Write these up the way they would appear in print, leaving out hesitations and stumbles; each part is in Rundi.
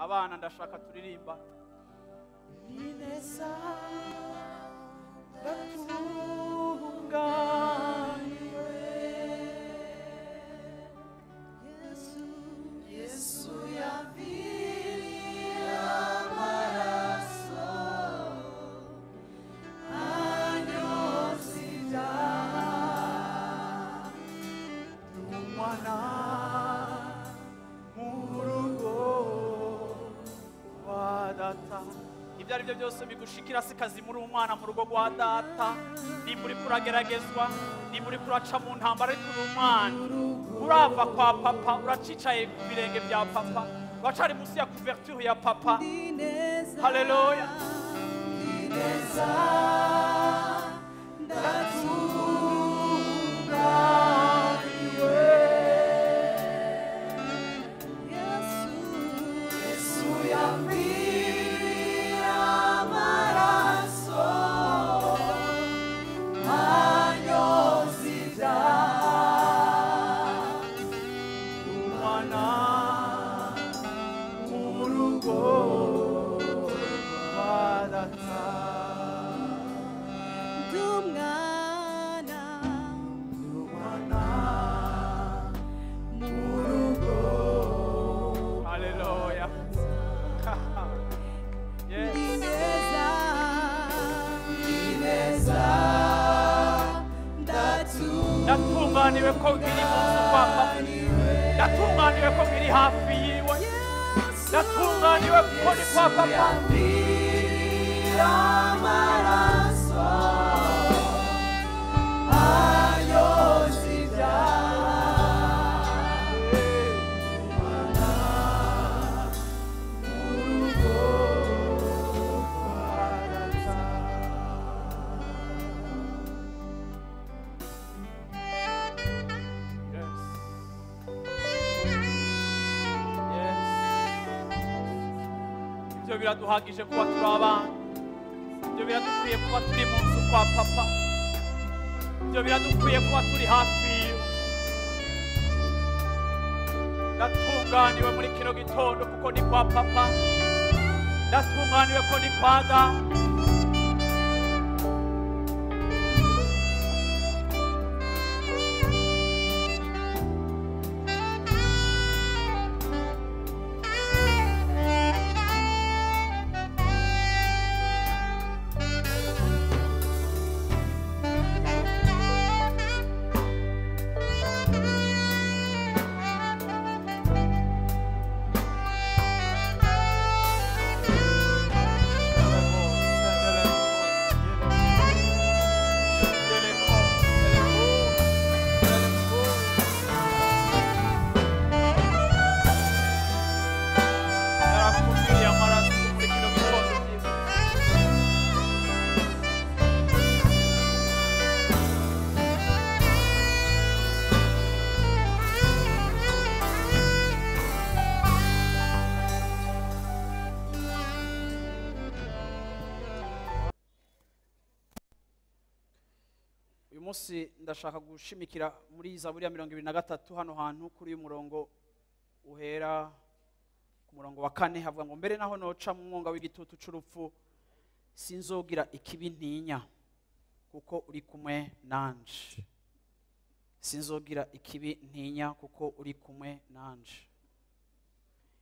abana ndashaka turirimba ineza ndatunganiwe Yesu yaviriye amaraso anyoza ibyaha n'umwana mu rugo wa data. ibyo ari byo byose bigushikira si kazi muri umwana mu rugo rwa data, nimba uri kurageragezwa, nimba uri kuraca mu ntambara ariko uri umwana urava kwa papa, uracicaye ku birenge bya papa, uracari munsi ya couverture ya papa. Haleluya. ineza ndatunganiwe Yesu yaviriye amaraso anyoza ibyaha umwana mu rugo wa data umwana mu rugo. Haleluya. Yes. ineza Ndatunganiwe ko ngiri mu nzu kwa papa, ndatunganiwe ko ngiri hafi yiwe, ndatunganiwe ko ni kwa papa. amaraso anyoza ibyaha umwana mu rugo kwa data. Yes. Yes. Ibyo biraduhagije kuba turi abana, ibyo biradukwiye kuba turi mu nzu kwa papa, ibyo biradukwiye kuba turi hafi yiwe. Ndatunganiwe muri kino gitondo kuko ni kwa papa, ndatunganiwe ko ni kwa data. Uyu munsi ndashaka gushimikira muri Zaburi ya 23 hano hantu kuri uyu murongo uhera ku murongo wa 4 havuga ngo mbere naho noca mu mwonga w'igitutu c'urupfu sinzogira ikibi ntinya kuko uri kumwe nanje. Sinzogira ikibi ntinya kuko uri kumwe nanje.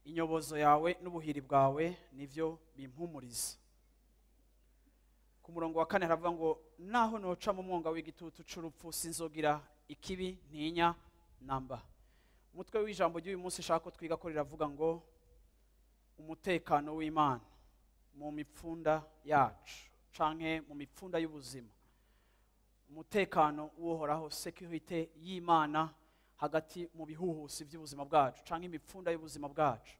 Inyobozo yawe n'ubuhiri bwawe nivyo bimpumuriza. Ku murongo wa 4 haravuga ngo naho noca mu mwonga w'igitutu c'urupfu sinzogira ikibi ntinya namba. Umutwe w'ijambo ry'uyu munsi shaka ko twiga ko riravuga ngo umutekano w'Imana mu mipfunda yacu canke mu mipfunda y'ubuzima. Umutekano uhoraho, security y'Imana hagati mu bihuhusi by'ubuzima bwacu canke imipfunda y'ubuzima bwacu.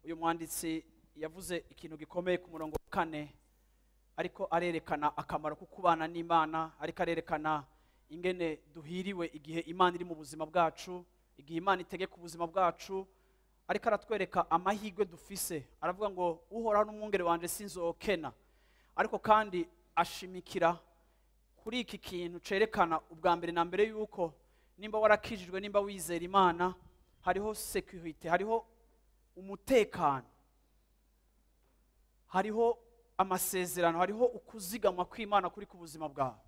Uyu mwanditsi yavuze ikintu gikomeye ku murongo wa 4, ariko arerekana akamaro ko kubana n'Imana, ariko arerekana ingene duhiriwe igihe Imana iri mu buzima bwacu, igihe Imana itegeka ubuzima bwacu, ariko aratwereka amahirwe dufise. Aravuga ngo uhoraho n'umwungere wanje sinzokena, ariko kandi ashimikira kuri iki kintu cerekana ubwa mbere na mbere yuko nimba warakijijwe, nimba wizera Imana, hariho security, hariho umutekano hariho amasezerano, hariho ukuzigamwa kw'Imana kuri ku buzima bwawe.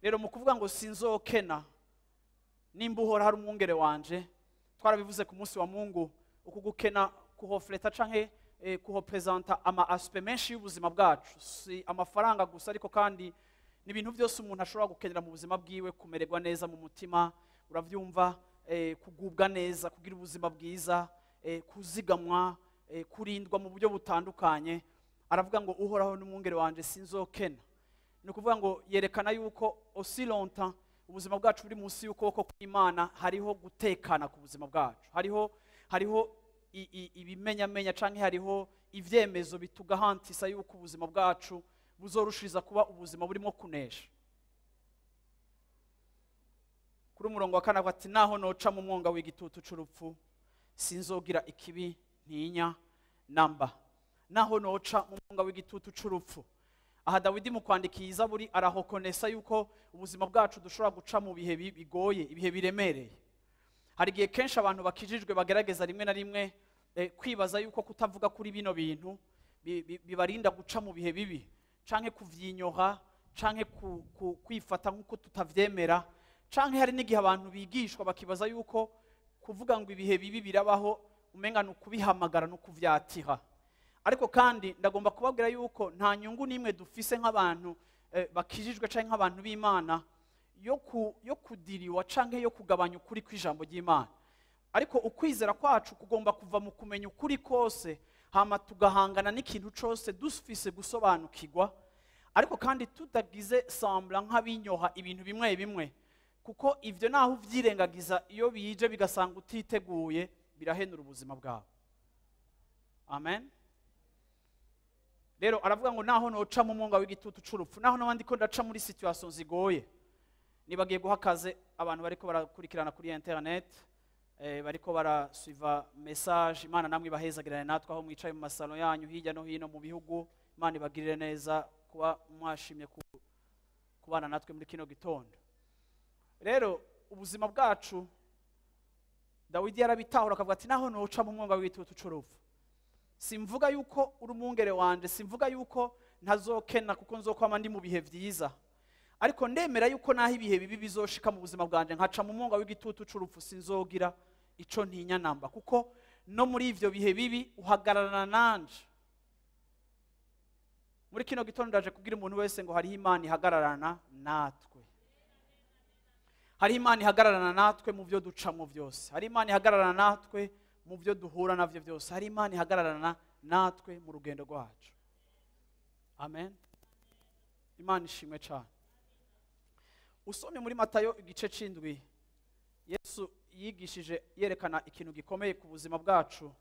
Rero mu kuvuga ngo sinzokena nimba uhora hari umwungere wanje, twarabivuze ku munsi wa Mungu, ukugukena kuhofleta canke kuhopresenta ama aspect menshi y'ubuzima bwacu, si amafaranga gusa ariko kandi n'ibintu byose umuntu ashobora gukenera mu buzima bwiwe, kumererwa neza mu mutima, uravyumva, kugubwa neza, kugira ubuzima bwiza, kuzigamwa, kurindwa mu buryo butandukanye. Aravuga ngo uhoraho n'umwungere wanje sinzokena. Ni ukuvuga ngo yerekana yuko aussi longtemps ubuzima bwacu buri munsi y'ukuboko kw'Imana, hariho gutekana ku buzima bwacu, hariho ibimenyamenya canke hariho ivyemezo bitugahantisa yuko ubuzima bwacu buzorushiriza kuba ubuzima burimo kunesha. Kuri umurongo wa 4 ati naho noca mu mwonga w'igitutu c'urupfu sinzogira ikibi ntinya namba. Naho noca mu mwonga w'igitutu c'urupfu. Aha Dawidi mu kwandikiye Izaburi arahokonesa yuko ubuzima bwacu dushobora guca mu bihe bigoye, ibihe biremereye. Hari igihe kenshi abantu bakijijwe bagerageza rimwe na rimwe kwibaza yuko kutavuga kuri bino bintu bibarinda guca mu bihe bibi, canke kuvyinyoha, canke kwifata nk'uko tutavyemera, canke hari n'igihe abantu bigishwa bakibaza yuko kuvuga ngo ibihe bibi birabaho umenga nukubihamagara no kuvyatiha. Ariko kandi ndagomba kubabwira yuko nta nyungu nimwe dufise nk'abantu bakijijwe canke nk'abantu b'Imana yo kudiriwa canke yo kugabanya ukuri kw'ijambo ry'Imana. Ariko ukwizera kwacu kugomba kuva mu kumenya ukuri kose, hama tugahangana n'ikintu cose dufise gusobanukirwa, ariko kandi tutagize semblant nk'abinyoha ibintu bimwe bimwe, kuko ivyo naho uvyirengagiza iyo bije bigasanga utiteguye birahenura ubuzima bwawe. Amen. Rero aravuga ngo naho noca mu mwonga w'igitutu c'urupfu, naho n'abandi ko ndaca muri situation zigoye. Nibagiye guhakaze abantu bariko barakurikirana kuri internet, bariko barasuiva message. Imana namwe ibahezagirane natwe aho mwicaye mu masalo yanyu hirya no hino mu bihugu. Imana ibagirire neza kuba mwashimye kubana natwe muri kino gitondo. Rero ubuzima bwacu Dawidi yarabitahura akavuga ati naho noca mu mwonga w'igitutu c'urupfu simvuga yuko uri umwungere wanje, simvuga yuko ntazokena kuko nzokwama ndi mu bihe vyiza, ariko ndemera yuko naho ibihe bibi bizoshika mu buzima bwanje nkaca mu mwonga w'igitutu c'urupfu sinzogira ico ntinya namba, kuko no muri ivyo bihe bibi uhagararana nanje. Muri kino gitondo ndaje kubwira umuntu wese ngo hariho Imana ihagararana natwe. Hariho Imana ihagararana natwe mu byo ducamo byose. Hariho Imana ihagararana natwe mu byo duhura navyo byose. Hariho Imana ihagararana natwe mu rugendo rwacu. Amen. Imana ishimwe cyane. Usomye muri Matayo igice c'indwi, Yesu yigishije yerekana ikintu gikomeye ku buzima bwacu,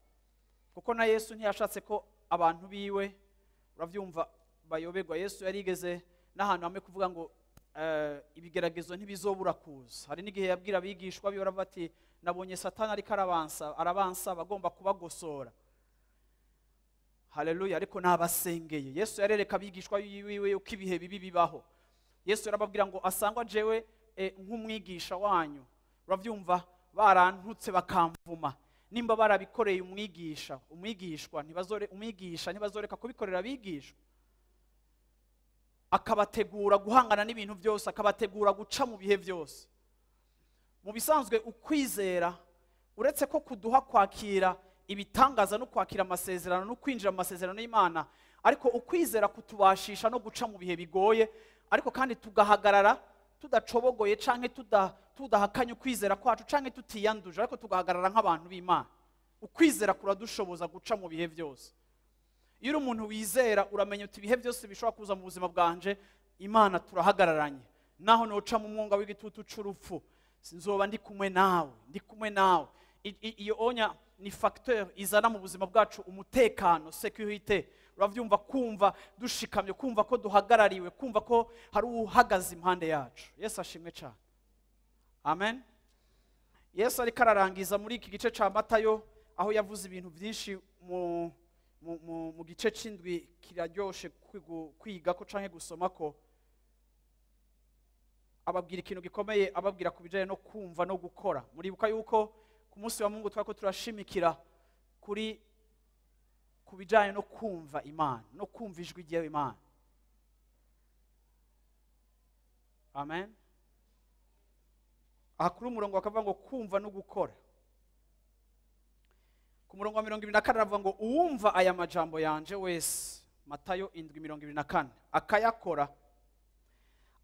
kuko na Yesu ntiyashatse ko abantu biwe, uravyumva, bayoberwa. Yesu yarigeze n'ahantu hamwe kuvuga ngo ibigeragezo ntibizobura kuza. Hari n'igihe yabwira abigishwa biwe aravuga ati nabonye Satani ariko arabansa bagomba kubagosora. Haleluya. Ariko nabasengeye. Yesu yarereka abigishwa biwe uko ibihe bibi bibaho. Yesu yarababwira ngo asangwa jewe nk'umwigisha wanyu, uravyumva, barantutse bakamvuma, nimba barabikoreye umwigishwa ntibazoreka kubikorera abigishwa. Akabategura guhangana n'ibintu byose, akabategura guca mu bihe byose. Mu bisanzwe ukwizera uretse ko kuduha kwakira ibitangaza no kwakira amasezerano no kwinjira mu masezerano y'Imana, ariko ukwizera kutubashisha no guca mu bihe bigoye, ariko kandi tugahagarara tudacobogoye canke tudahakanye ukwizera kwacu canke tutiyanduje, ariko tugahagarara nk'abantu b'Imana. Ukwizera kuradushoboza guca mu bihe byose. Iyo uri umuntu wizera uramenya uti ibihe byose bishobora kuza mu buzima bwanje, Imana turahagararanye. Naho noca mu mwonga w'igitutu c'urupfu sinzoba ndi kumwe nawe. Iyo onya ni facteur izana mu buzima bwacu umutekano, sécurité. Uravyumva, kumva dushikamye, kumva ko duhagarariwe, kumva ko hari uhagaze impande yacu. Yesu ashimwe cyane. Amen. Yesu ari kararangiza muri iki gice ca Matayo aho yavuze ibintu byinshi mu gice c'indwi kiraryoshe kwiga ko canke gusoma ko. Ababwira ikintu gikomeye, ababwira kubijanye no kumva no gukora. Muribuka yuko ku munsi wa Mungu twako turashimikira kuri ku bijyanye no kumva imana no kumva ijwi ry'imana. Amen. Aha kuri umurongo bakavuga ngo kumva no gukora. Ku murongo wa 24 aravuga ngo uwumva aya majambo yanje wese, Matayo 7:24, akayakora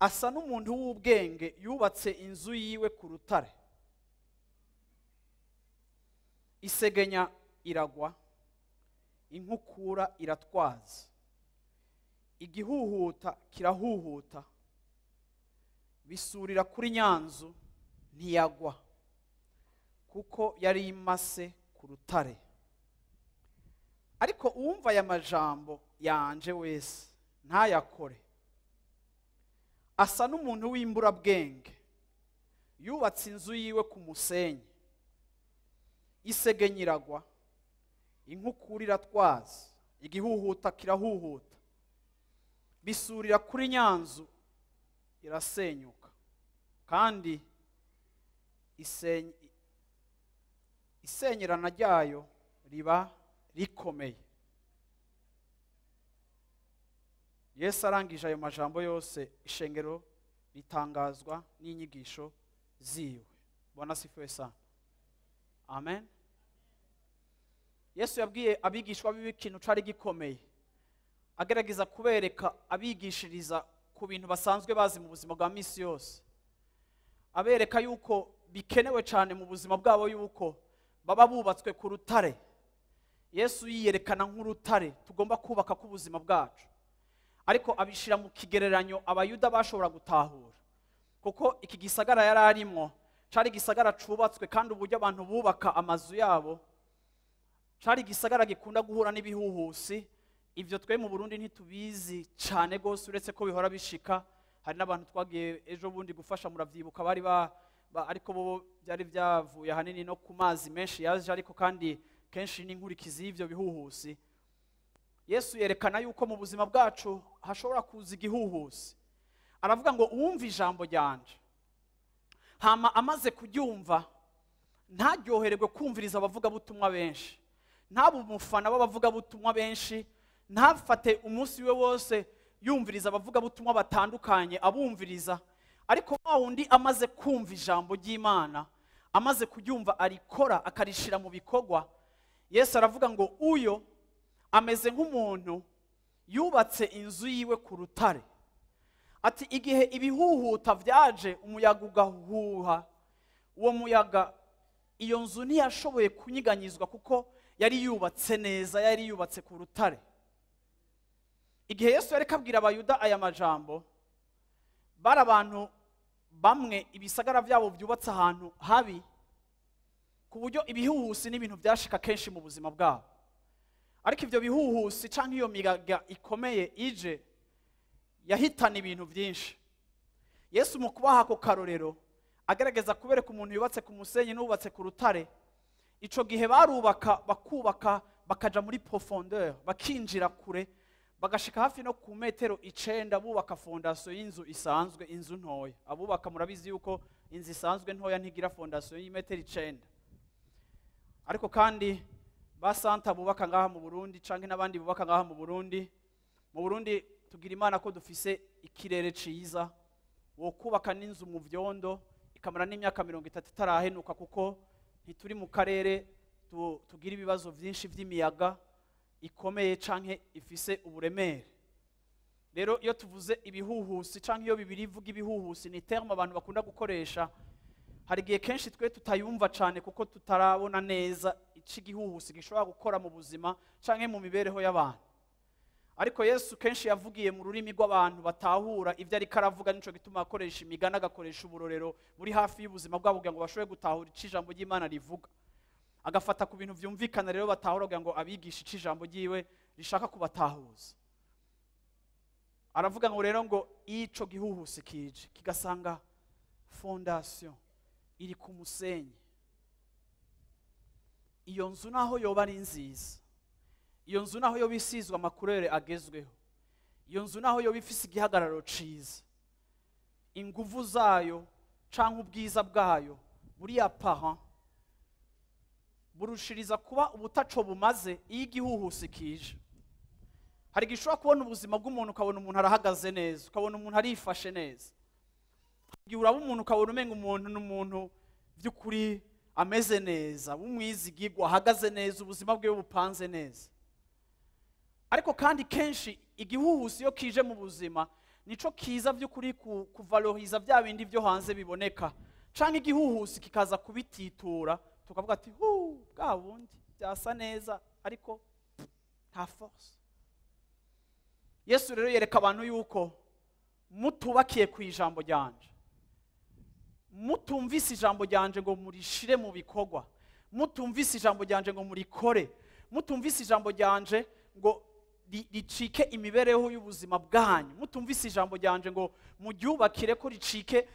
asa n'umuntu w'ubwenge yubatse inzu yiwe ku rutare. Isegenya iragwa, inkukura iratwaza, igihuhuta kirahuhuta, bisurira kuri nyanzu ntiyagwa, kuko yari imase ku rutare. Ariko uwumva aya majambo yanje wese ntayakore asa n'umuntu w'imburabwenge yubatse inzu yiwe ku musenyi. Isegenya iragwa, inkukura iratwaza, igihuhuta kirahuhuta, bisurira kuri nyanzu irasenyuka, kandi isenyerana ryayo riba rikomeye. Yesu arangije ayo majambo yose, ishengero ritangazwa n'inyigisho ziwe. Bwana asifiwe sana. Amen. Yesu yabwiye abigishwa biwe ikintu cari gikomeye, agerageza kubereka abigishiriza ku bintu basanzwe bazi mu buzima bwa misi yose, abereka yuko bikenewe cyane mu buzima bwabo yuko baba bubatswe ku rutare. Yesu yiyerekana nk'urutare tugomba kubaka ku buzima bwacu, ariko abishira mu kigereranyo abayuda bashobora gutahura, kuko iki gisagara yari arimo cari gisagara cubatswe, kandi uburyo abantu bubaka amazu yabo cari gisagara gikunda guhura n'ibihuhusi. Ivyo twe mu Burundi ntitubizi cyane gose, uretse ko bihora bishika. Hari n'abantu twagiye ejo bundi gufasha, muravyibuka, bari ariko bo byari byavuye hanini no ku mazi menshi yaje, ariko kandi kenshi n'inkurikizi y'ivyo bihuhusi. Yesu yerekana yuko mu buzima bwacu hashobora kuza igihuhusi. Aravuga ngo uwumva ijambo ryanje hama amaze kuryumva ntaryohererwe kumviriza abavuga butumwa benshi, ntabe umufana w'abavuga butumwa benshi, ntafate umunsi we wose yumviriza abavuga butumwa batandukanye abumviriza, ariko wa wundi amaze kumva ijambo ry'Imana, amaze kuryumva arikora akarishira mu bikorwa. Yesu aravuga ngo uyo ameze nk'umuntu yubatse inzu yiwe ku rutare. Ati igihe ibihuhuta vyaje, umuyaga ugahuha, uwo muyaga iyo nzu ntiyashoboye kunyiganyizwa kuko yari yubatse neza, yari yubatse ku rutare. Igihe Yesu yareka abwira abayuda aya majambo, bari abantu bamwe ibisagara byabo byubatse ahantu habi, ku buryo ibihuhusi n'ibintu byashika kenshi mu buzima bwabo. Ariko ivyo bihuhusi canke iyo miyaga ikomeye ije yahitana ibintu byinshi. Yesu mu kubaha ako karorero agerageza kubereka umuntu yubatse ku musenyi n'ubatse ku rutare. Ico gihe bakubaka bakaja muri profondeur, bakinjira kure, bagashika hafi no ku metero 9 bubaka fondation y'inzu isanzwe, inzu ntoya. Abubaka murabizi yuko inzu isanzwe ntoya ntigira fondation y'imetero 9. Ariko kandi basanta bubaka ngaha mu Burundi canke n'abandi bubaka ngaha mu Burundi. Mu Burundi tugira Imana ko dufise ikirere ciza, wo kubaka n'inzu mu vyondo ikamara n'imyaka 30 itarahenuka, kuko ntituri mu karere tugira ibibazo byinshi vy'imiyaga ikomeye canke ifise uburemere. Rero iyo tuvuze ibihuhusi canke iyo Bibiri ivuga ibihuhusi, ni terme abantu bakunda gukoresha. Hari gihe kenshi twe tutayumva cane kuko tutarabona neza ici gihuhusi gishobora gukora mu buzima canke mu mibereho y'abantu. Ariko Yesu kenshi yavugiye mu rurimi rw'abantu batahura ivyo ari karavuga, nico gituma akoresha imigani, agakoresha uburorero buri hafi y'ubuzima bwabo kugira ngo bashobore gutahura ici ijambo ry'Imana rivuga. Agafata ku bintu vyumvikana rero batahura kugira ngo abigishe ici ijambo ryiwe rishaka kubatahuza. Aravuga ngo rero ngo ico gihuhusi kije kigasanga fondation iri ku musenyi, iyo nzu naho yoba ari nziza, iyo nzu naho yoba isizwe amakurere agezweho, iyo nzu naho yoba ifise igihagararo ciza, inguvu zayo canke ubwiza bwayo buri apparent burushiriza kuba ubutaco bumaze iyo igihuhusi kije. Hari igihe ushobora kubona ubuzima bw'umuntu ukabona umuntu arahagaze neza, ukabona umuntu arifashe neza. Igihe uraba umuntu ukabona umenga umuntu n'umuntu by'ukuri ameze neza, w'umwizigirwa, ahagaze neza, ubuzima bwe bupanze neza. Ariko kandi kenshi igihuhusi iyo kije mu buzima nico kiza by'ukuri kuvaloriza bya bindi byo hanze biboneka, canke igihuhusi kikaza kubititura tukavuga ati bwa bundi byasa neza ariko nta force. Yesu rero yereka abantu yuko mutubakiye ku ijambo ryanje, mutumvise ijambo ryanje ngo murishire mu bikorwa, mutumvise ijambo ryanje ngo murikore, mutumvise ijambo ryanje ngo ricike imibereho y'ubuzima bwanyu, mutumvise ijambo ryanje ngo muryubakire ko ricike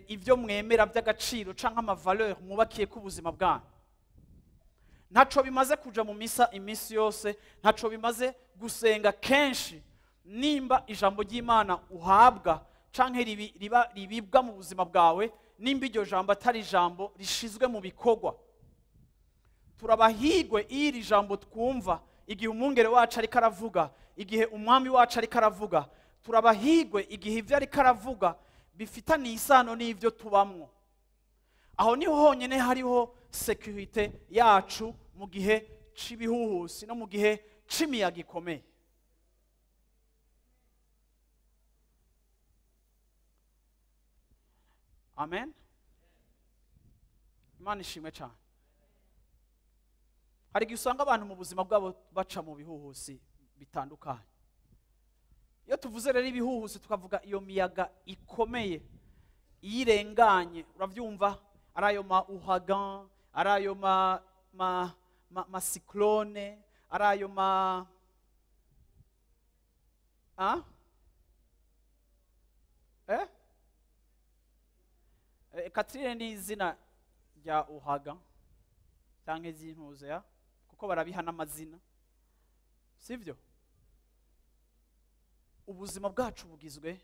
ibyo mwemera by'agaciro canke amavaleur mubakiye ku buzima bwanyu. Ntaco bimaze kuja mu misa iminsi yose, ntaco bimaze gusenga kenshi nimba ijambo ry'Imana uhabwa canke ribibwa mu buzima bwawe, nimba iryo jambo atari ijambo rishizwe mu bikorwa. Turabahigwe iyo iri jambo twumva igihe umwungere wacu ariko aravuga, igihe umwami wacu ariko aravuga. Turabahigwe igihe ivyo ariko aravuga bifitaniye isano n'ivyo tubamwo. Aho niho honyene hariho security yacu mu gihe c'ibihuhusi no mu gihe c'imiyaga ikomeye. Amen. Imana ishimwe cyane. Hari igihe usanga abantu mu buzima bwabo baca mu bihuhusi bitandukanye. Iyo tuvuze rero ibihuhusi tukavuga iyo miyaga ikomeye irenganye, uravyumva, ari ayo ouragan, ari ayo cyclone, ari ayo Katrine ni izina rya ouragan cyangwa iz'intuze ya, kuko barabiha n'amazina, sivyo? Ubuzima bwacu bugizwe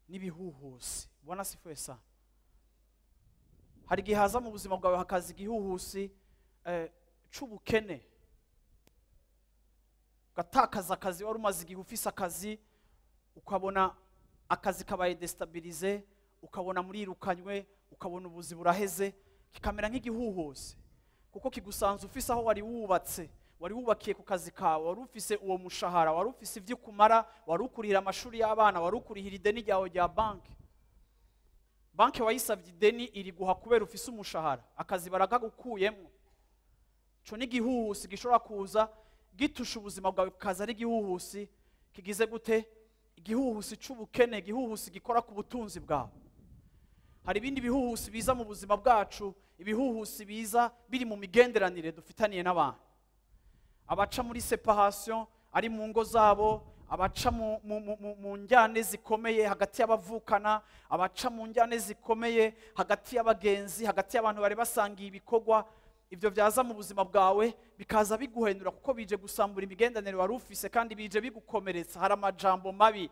n'ibihuhusi. Bwana sifuwe sana. Hari igihe haza mu buzima bwawe hakaza igihuhusi c'ubukene, ugatakaza akazi wari umaze igihe ufise akazi, ukabona akazi kabaye destabilize, ukabona murirukanywe, ukabona ubuzi buraheze, kikamera nk'igihuhusi kuko kigusanze ufise aho wari wubatse, wari wubakiye ku kazi kawe, wari ufise uwo mushahara, wari ufise ivyo kumara, wari ukurihira amashuri y'abana, wari ukurihira ideni ryawe rya banki wayisavye ideni iri guha kubera ufise umushahara, akazi baragagukuyemo. Ico ni igihuhusi gishobora kuza gitusha ubuzima bwawe, kaza ari igihuhusi kigize gute? Igihuhusi c'ubukene, igihuhusi gikora ku butunzi bwawe. Hari ibindi bihuhusi biza mu buzima bwacu, ibihuhusi biza biri mu migenderanire dufitaniye n'abantu. Abaca muri separation ari mu ngo zabo, abaca mu njyane zikomeye hagati y'abavukana, abaca mu njyane zikomeye hagati y'abagenzi, hagati y'abantu bari basangiye ibikorwa. Ivyo vyaza mu buzima bwawe bikaza biguhendura kuko bije gusambura imigendanire wari ufise, kandi bije bigukomeretsa. Hari amajambo mabi,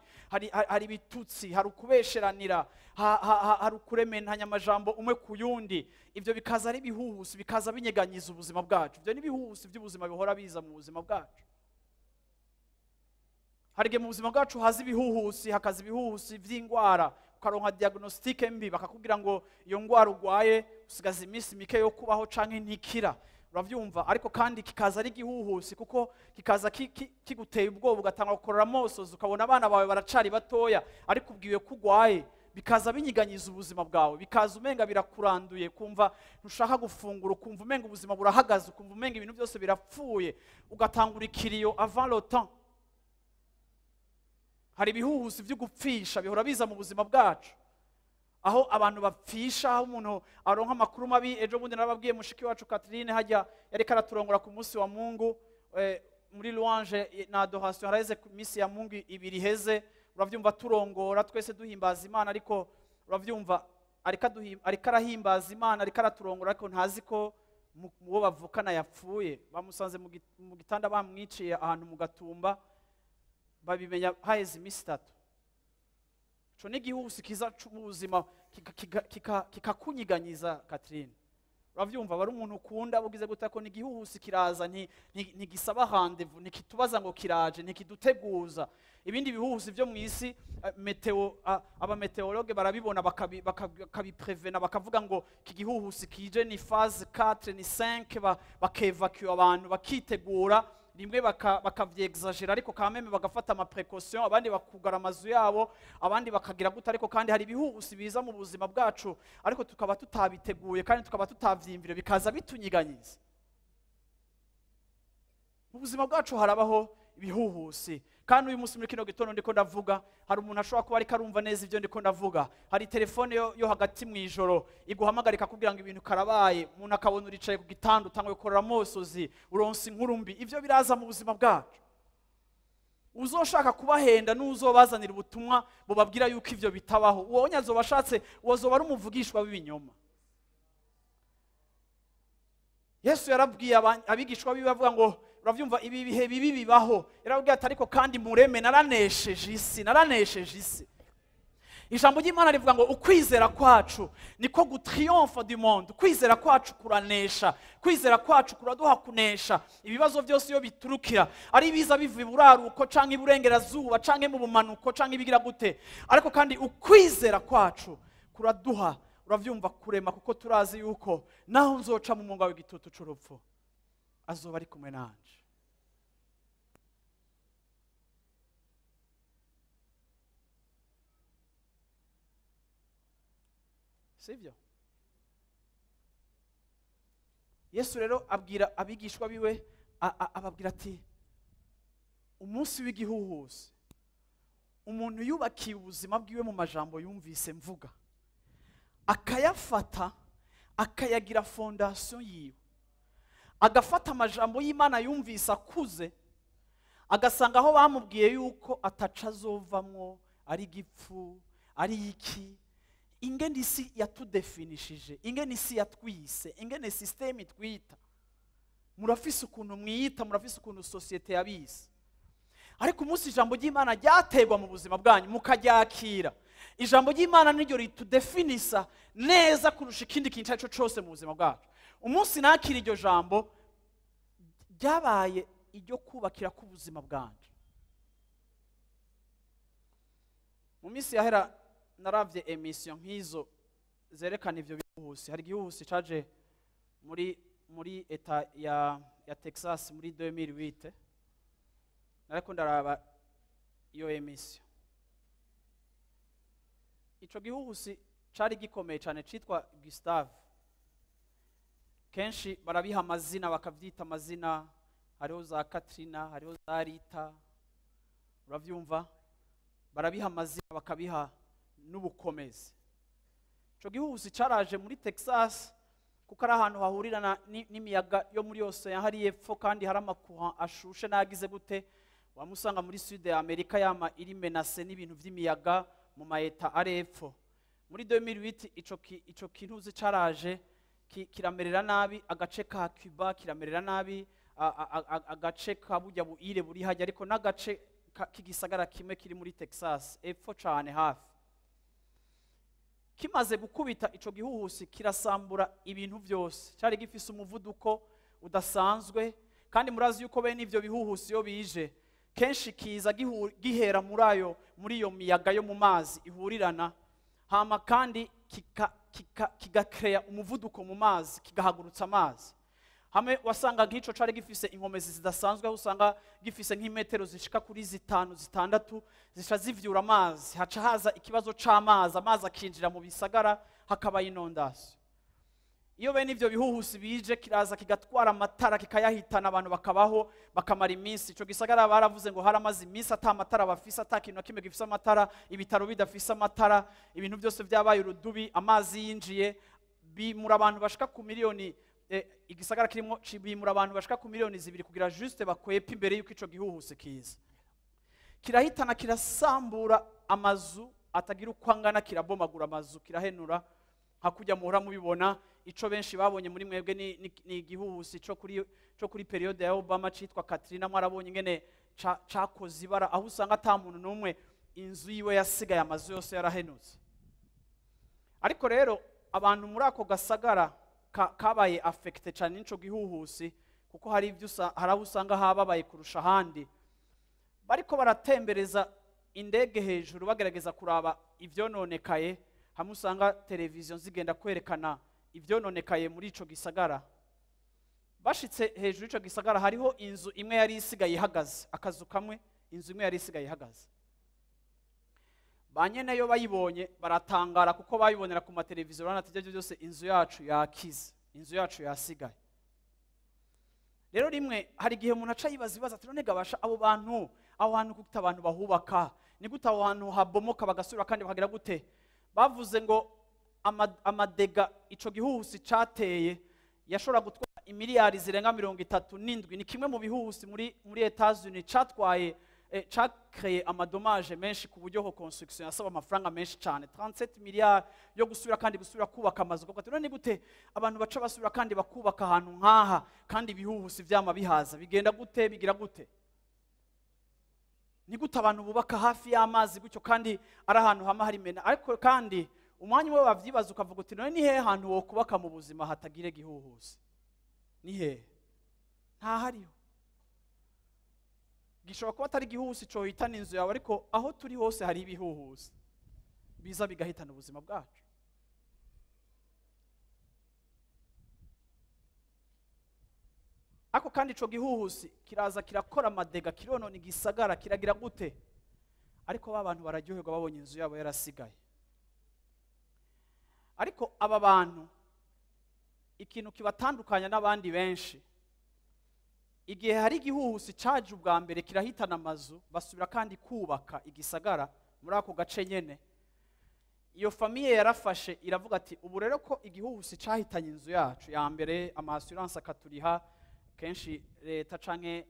hari bitutsi, hari ukubesheranira, hari ukurementanya amajambo umwe ku yundi. Ivyo bikaza ari bihuhusi, bikaza binyeganyiza ubuzima bwacu. Ivyo ni bihuhusi by'ubuzima bihora biza mu buzima bwacu. Hari igihe mu buzima bwacu haza ibihuhusi, hakaza ibihuhusi vy'ingwara, ukaronka diagnostique mbi, bakakubwira ngo iyo ngwara urwaye usigaza iminsi mike yo kubaho canke ntikira. Uravyumva? Ariko kandi kikaza ari igihuhusi kuko kikaza kiguteye ubwoba, ugatanga gukorora amosozi, ukabona abana bawe baracari batoya ariko ubwiwe ko urwaye. Bikaza binyiganyiza ubuzima bwawe, bikaza umenga birakuranduye, kumva ntushaka gufungura, ukumva umenga ubuzima burahagaze, ukumva umenga ibintu byose birapfuye, ugatangura ikiriyo avant le temps. Hari ibihuhusi vyo gupfisha bihora biza mu buzima bwacu, aho abantu bapfisha, aho umuntu aronka amakuru mabi. Ejo bundi narababwiye mushiki wacu Katrine hajya yariko araturongora ku munsi wa Mungu muri louange na adoration, haraheze misi ya Mungu ibiri heze. Uravyumva turongora twese duhimbaza Imana, ariko uravyumva ariko arahimbaza Imana, ariko araturongora, ariko ntazi ko mubo bavukana yapfuye. Bamusanze mu gitanda bamwiciye ahantu mu Gatumba, babimenya haheze imisi 3. Ico ni igihuhusi kiza mu buzima kikakunyiganyiza Katrine. uravyumva bari umuntu ukunda bugize gute ko n'igihuhusi kiraza ntigisaba rendezvous ntikitubaza ngo kiraje ntikiduteguza ibindi bihuhusi byo mu isi abameteorologe barabibona bakabiprevena bakavuga ngo iki gihuhusi kije ni phase 4 ni 5 bakevacue abantu bakitegura rimwe bakavyexagera ariko kameme bagafata ama précaution abandi bakugara amazu yabo abandi bakagira gute ariko kandi hari ibihuhusi biza mu buzima bwacu ariko tukaba tutabiteguye kandi tukaba tutavyimvire bikaza bitunyiganyiza mu buzima bwacu harabaho ibihuhusi kandi uyu musi muri kino gitondo ndiko ndavuga hari umuntu ashobora kuba ariko arumva neza ivyo ndiko ndavuga hari telefone yo hagati mwijoro iguhamagarika kugira ngo ibintu karabaye umuntu akabona uricaye ku gitanda utangwe gukorera mosozi uronse inkuru mbi ivyo biraza mu buzima bwacu uzoshaka kubahenda n'uzobazanira ubutumwa bubabwira yuko ivyo bitabaho uwo nyazobashatse wozoba ari umuvugishwa w'ibinyoma Yesu yarabwiye abigishwa biwe avuga ngo uravyumva ibi bihe bibi bibaho yarabwiye ati ariko kandi mureme naranesheje isi ijambo ry'Imana rivuga ngo ukwizera kwacu niko gutriomphe du monde kwizera kwacu kuranesha kwizera kwacu kuraduha kunesha ibibazo byose iyo biturukira ari biza biva iburaruko canke iburengerazuba canke mu bumanuko canke ibigira gute ariko kandi ukwizera kwacu kuraduha uravyumva kurema kuko turazi yuko naho nzoca mu munga w'igitutu c'urupfu azoba ari kumwe nanje sivyo Yesu rero abwira abigishwa biwe ababwira ati umunsi w'igihuhusi umuntu yubakiye ubuzima bwiwe mu majambo yumvise mvuga akayafata akayagira fondation yiwe agafata amajambo y'Imana yumvise akuze agasanga aho bamubwiye yuko ataca azovamwo ari gipfu ari iki ingene isi yatudefinishije ingene isi yatwise ingene system itwita murafise ukuntu mwiyita murafise ukuntu societe yabise ariko umunsi ijambo ry'Imana ryategwa mu buzima bwanyu mukaryakira ijambo ry'Imana niryo ritudefinisa neza kurusha ikindi kintu cyacu cyose mu buzima bwacu umunsi nakira iryo jambo ryabaye iryo kubakira ku buzima bwanje mu minsi yahera naravye emission nk'izo zerekana ivyo bihuhusi hari igihuhusi caje muri eta ya Texas muri 2008 nariko ndaraba iyo emission ico gihuhusi cari gikomeye cyane citwa Gustave kenshi barabiha amazina bakavyita amazina hariho za Katrina hariho za Rita uravyumva barabiha amazina bakabiha n'ubukomezi ico gihuhusi caraje muri Texas kuko ari ahantu hahurirana n'imiyaga yo muri Ocean hari epfo kandi hari amakuha ashushe nagize gute wamusanga muri Sud ya Amerika yama iri menace n'ibintu vy'imiyaga mu maeta ari epfo muri 2008 ico kintuzi caraje kiramerera nabi agace ka Cuba kiramerera nabi agace ka burya buire buri hajya ariko n'agace kigisagara kimwe kiri muri Texas epfo cane hafi kimaze gukubita ico gihuhusi kirasambura ibintu byose cyari gifise umuvuduko udasanzwe kandi murazi yuko bene ivyo bihuhusi yo bije kenshi kiza gihera muri iyo miyaga yo mu mazi ihurirana hama kandi kigakrea umuvuduko mu mazi kigahagurutsa amazi hamwe wasanga nk'ico cari gifise inkomezi zidasanzwe usanga gifise nk'imetero zishika kuri 5-6 zisha zivyura amazi haca haza ikibazo c'amazi amazi akinjira mu bisagara hakaba inondation iyo bene ivyo bihuhusi bije kiraza kigatwara amatara kikayahitana abantu bakabaho bakamara iminsi ico gisagara baravuze ngo haramaze iminsi ata amatara bafise ata kintu kimwe gifise amatara ibitaro bidafise amatara ibintu byose byabaye urudubi amazi yinjiye bimura abantu bashika ku miliyoni igisagara kirimo cibimura abantu bashika ku miliyoni 2 kugira juste bakwepa imbere yuko ico gihuhusi kiza kirahitana kirasambura amazu atagira ukwangana kirabomagura amazu kirahenura hakujya muhora mubibona ico benshi babonye muri mwebwe ni igihuhusi cyo kuri periode ya Obama citwa Katrina mwarabonye ingene cakoze ibara aho usanga ata muntu numwe inzu yiwe yasigaye amazu yose yarahenutse ariko rero abantu muri ako gasagara kabaye affecte cyane n'ico gihuhusi kuko hari abo usanga hababaye kurusha ahandi, bariko baratembereza indege hejuru bagerageza kuraba ivyononekaye, hamwe usanga televiziyo zigenda kwerekana ivyononekaye muri ico gisagara. Bashitse hejuru ico gisagara hariho inzu imwe yari isigaye ihagaze, akazu kamwe, inzu imwe yari isigaye ihagaze. Banyeneyo bayibonye baratangara kuko bayibonera ku mateleviziyo banatije byose inzu yacu yakize, inzu yacu yasigaye. Rero rimwe hari igihe umuntu aca yibaza ati none gabasha abo bantu aho hantu gute abantu bahubaka, ni gute aho hantu habomoka bagasubira kandi bakagira gute? Bavuze ngo amadega ico gihuhusi cateye yashobora gutwara imiliyari zirenga 37. Ni kimwe mu bihuhusi muri Etats-Unis catwaye cyakreye amadommage menshi ku buryo ho construction yasaba amafaranga menshi cyane, 37 miliyari yo gusubira kandi gusubira kubaka amazu. Kuko none gute abantu baca basubira kandi bakubaka ahantu nkaha kandi ibihuhusi vyama bihaza, bigenda gute, bigira gute? Ni gute abantu bubaka hafi y'amazi gutyo kandi ari ahantu hama hari mena? Ariko kandi umwanya umwe bavyibaza ukavuga uti none ni hehe ahantu wo kubaka mu buzima hatagire gihuhusi? Ni hehe? Nta hariho. Gishobora kuba atari igihuhusi cyo hitana inzu yawe, ariko aho turi hose hari ibihuhusi biza bigahitana ubuzima bwacu. Ako kandi ico gihuhusi kiraza kirakora amadega, kironona igisagara, kiragira gute? Ariko abantu bararyoherwa babonye inzu yabo yarasigaye. Ariko aba bantu ikintu kibatandukanya n'abandi benshi, igihe hari igihuhusi caje ubwa mbere kirahitana amazu, basubira kandi kubaka igisagara muri ako gace nyene, iyo famiye yarafashe iravuga ati ubu rero ko igihuhusi cahitanye inzu yacu ya mbere, ama-assurance akaturiha kenshi leta canke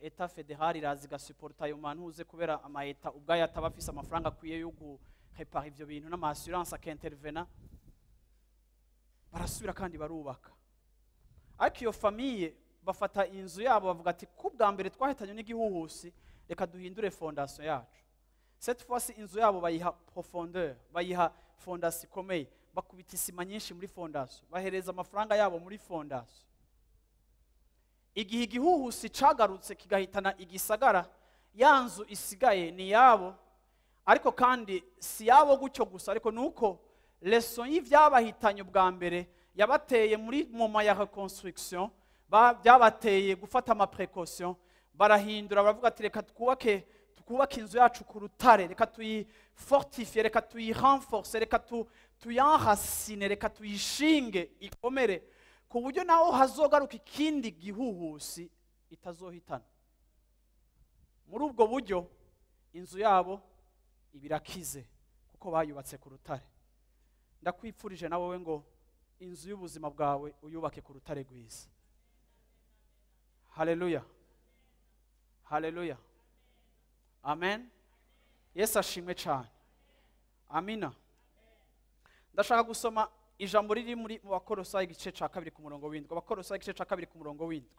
eta federal irazi gasuporta ayo mantuze kubera ama-eta ubwayo ataba afise amafaranga akwiye yo guhepara ivyo bintu, n'ama-assurance akintervena, barasubira kandi barubaka. Ariko iyo famiye bafata inzu yabo bavuga ati kubwa mbere twahitanye n'igihuhusi, reka duhindure fondation yacu. Cette fois inzu yabo bayiha profondeur, bayiha fondation ikomeye, bakubita isima nyinshi muri fondation, bahereza amafaranga yabo muri fondation. Igihe igihuhusi cagarutse kigahitana igisagara, ya nzu isigaye ni yabo, ariko kandi si yabo gutyo gusa, ariko nuko leson y'ivyabahitanye ubwa mbere yabateye muri moment ya reconstruction, byabateye gufata ama précaution, barahindura baravuga ati reka twubake inzu yacu ku rutare, reka tuyifortifie, reka tuyirenforce, reka tuyanracine, reka tuyishinge ikomere ku buryo naho hazogaruka ikindi gihuhusi itazohitana. Muri ubwo buryo inzu yabo ibirakize kuko bayubatse ku rutare. Ndakwipfurije na wowe ngo inzu y'ubuzima bwawe uyubake ku rutare rwiza. Haleluya. Haleluya. Amen. Yesu ashimwe cyane. Amina. Ndashaka gusoma ijambo riri muri mu Bakolosayi igice ca 2 ku murongo w'indwi. Abakolosayi igice ca 2 ku murongo w'indwi.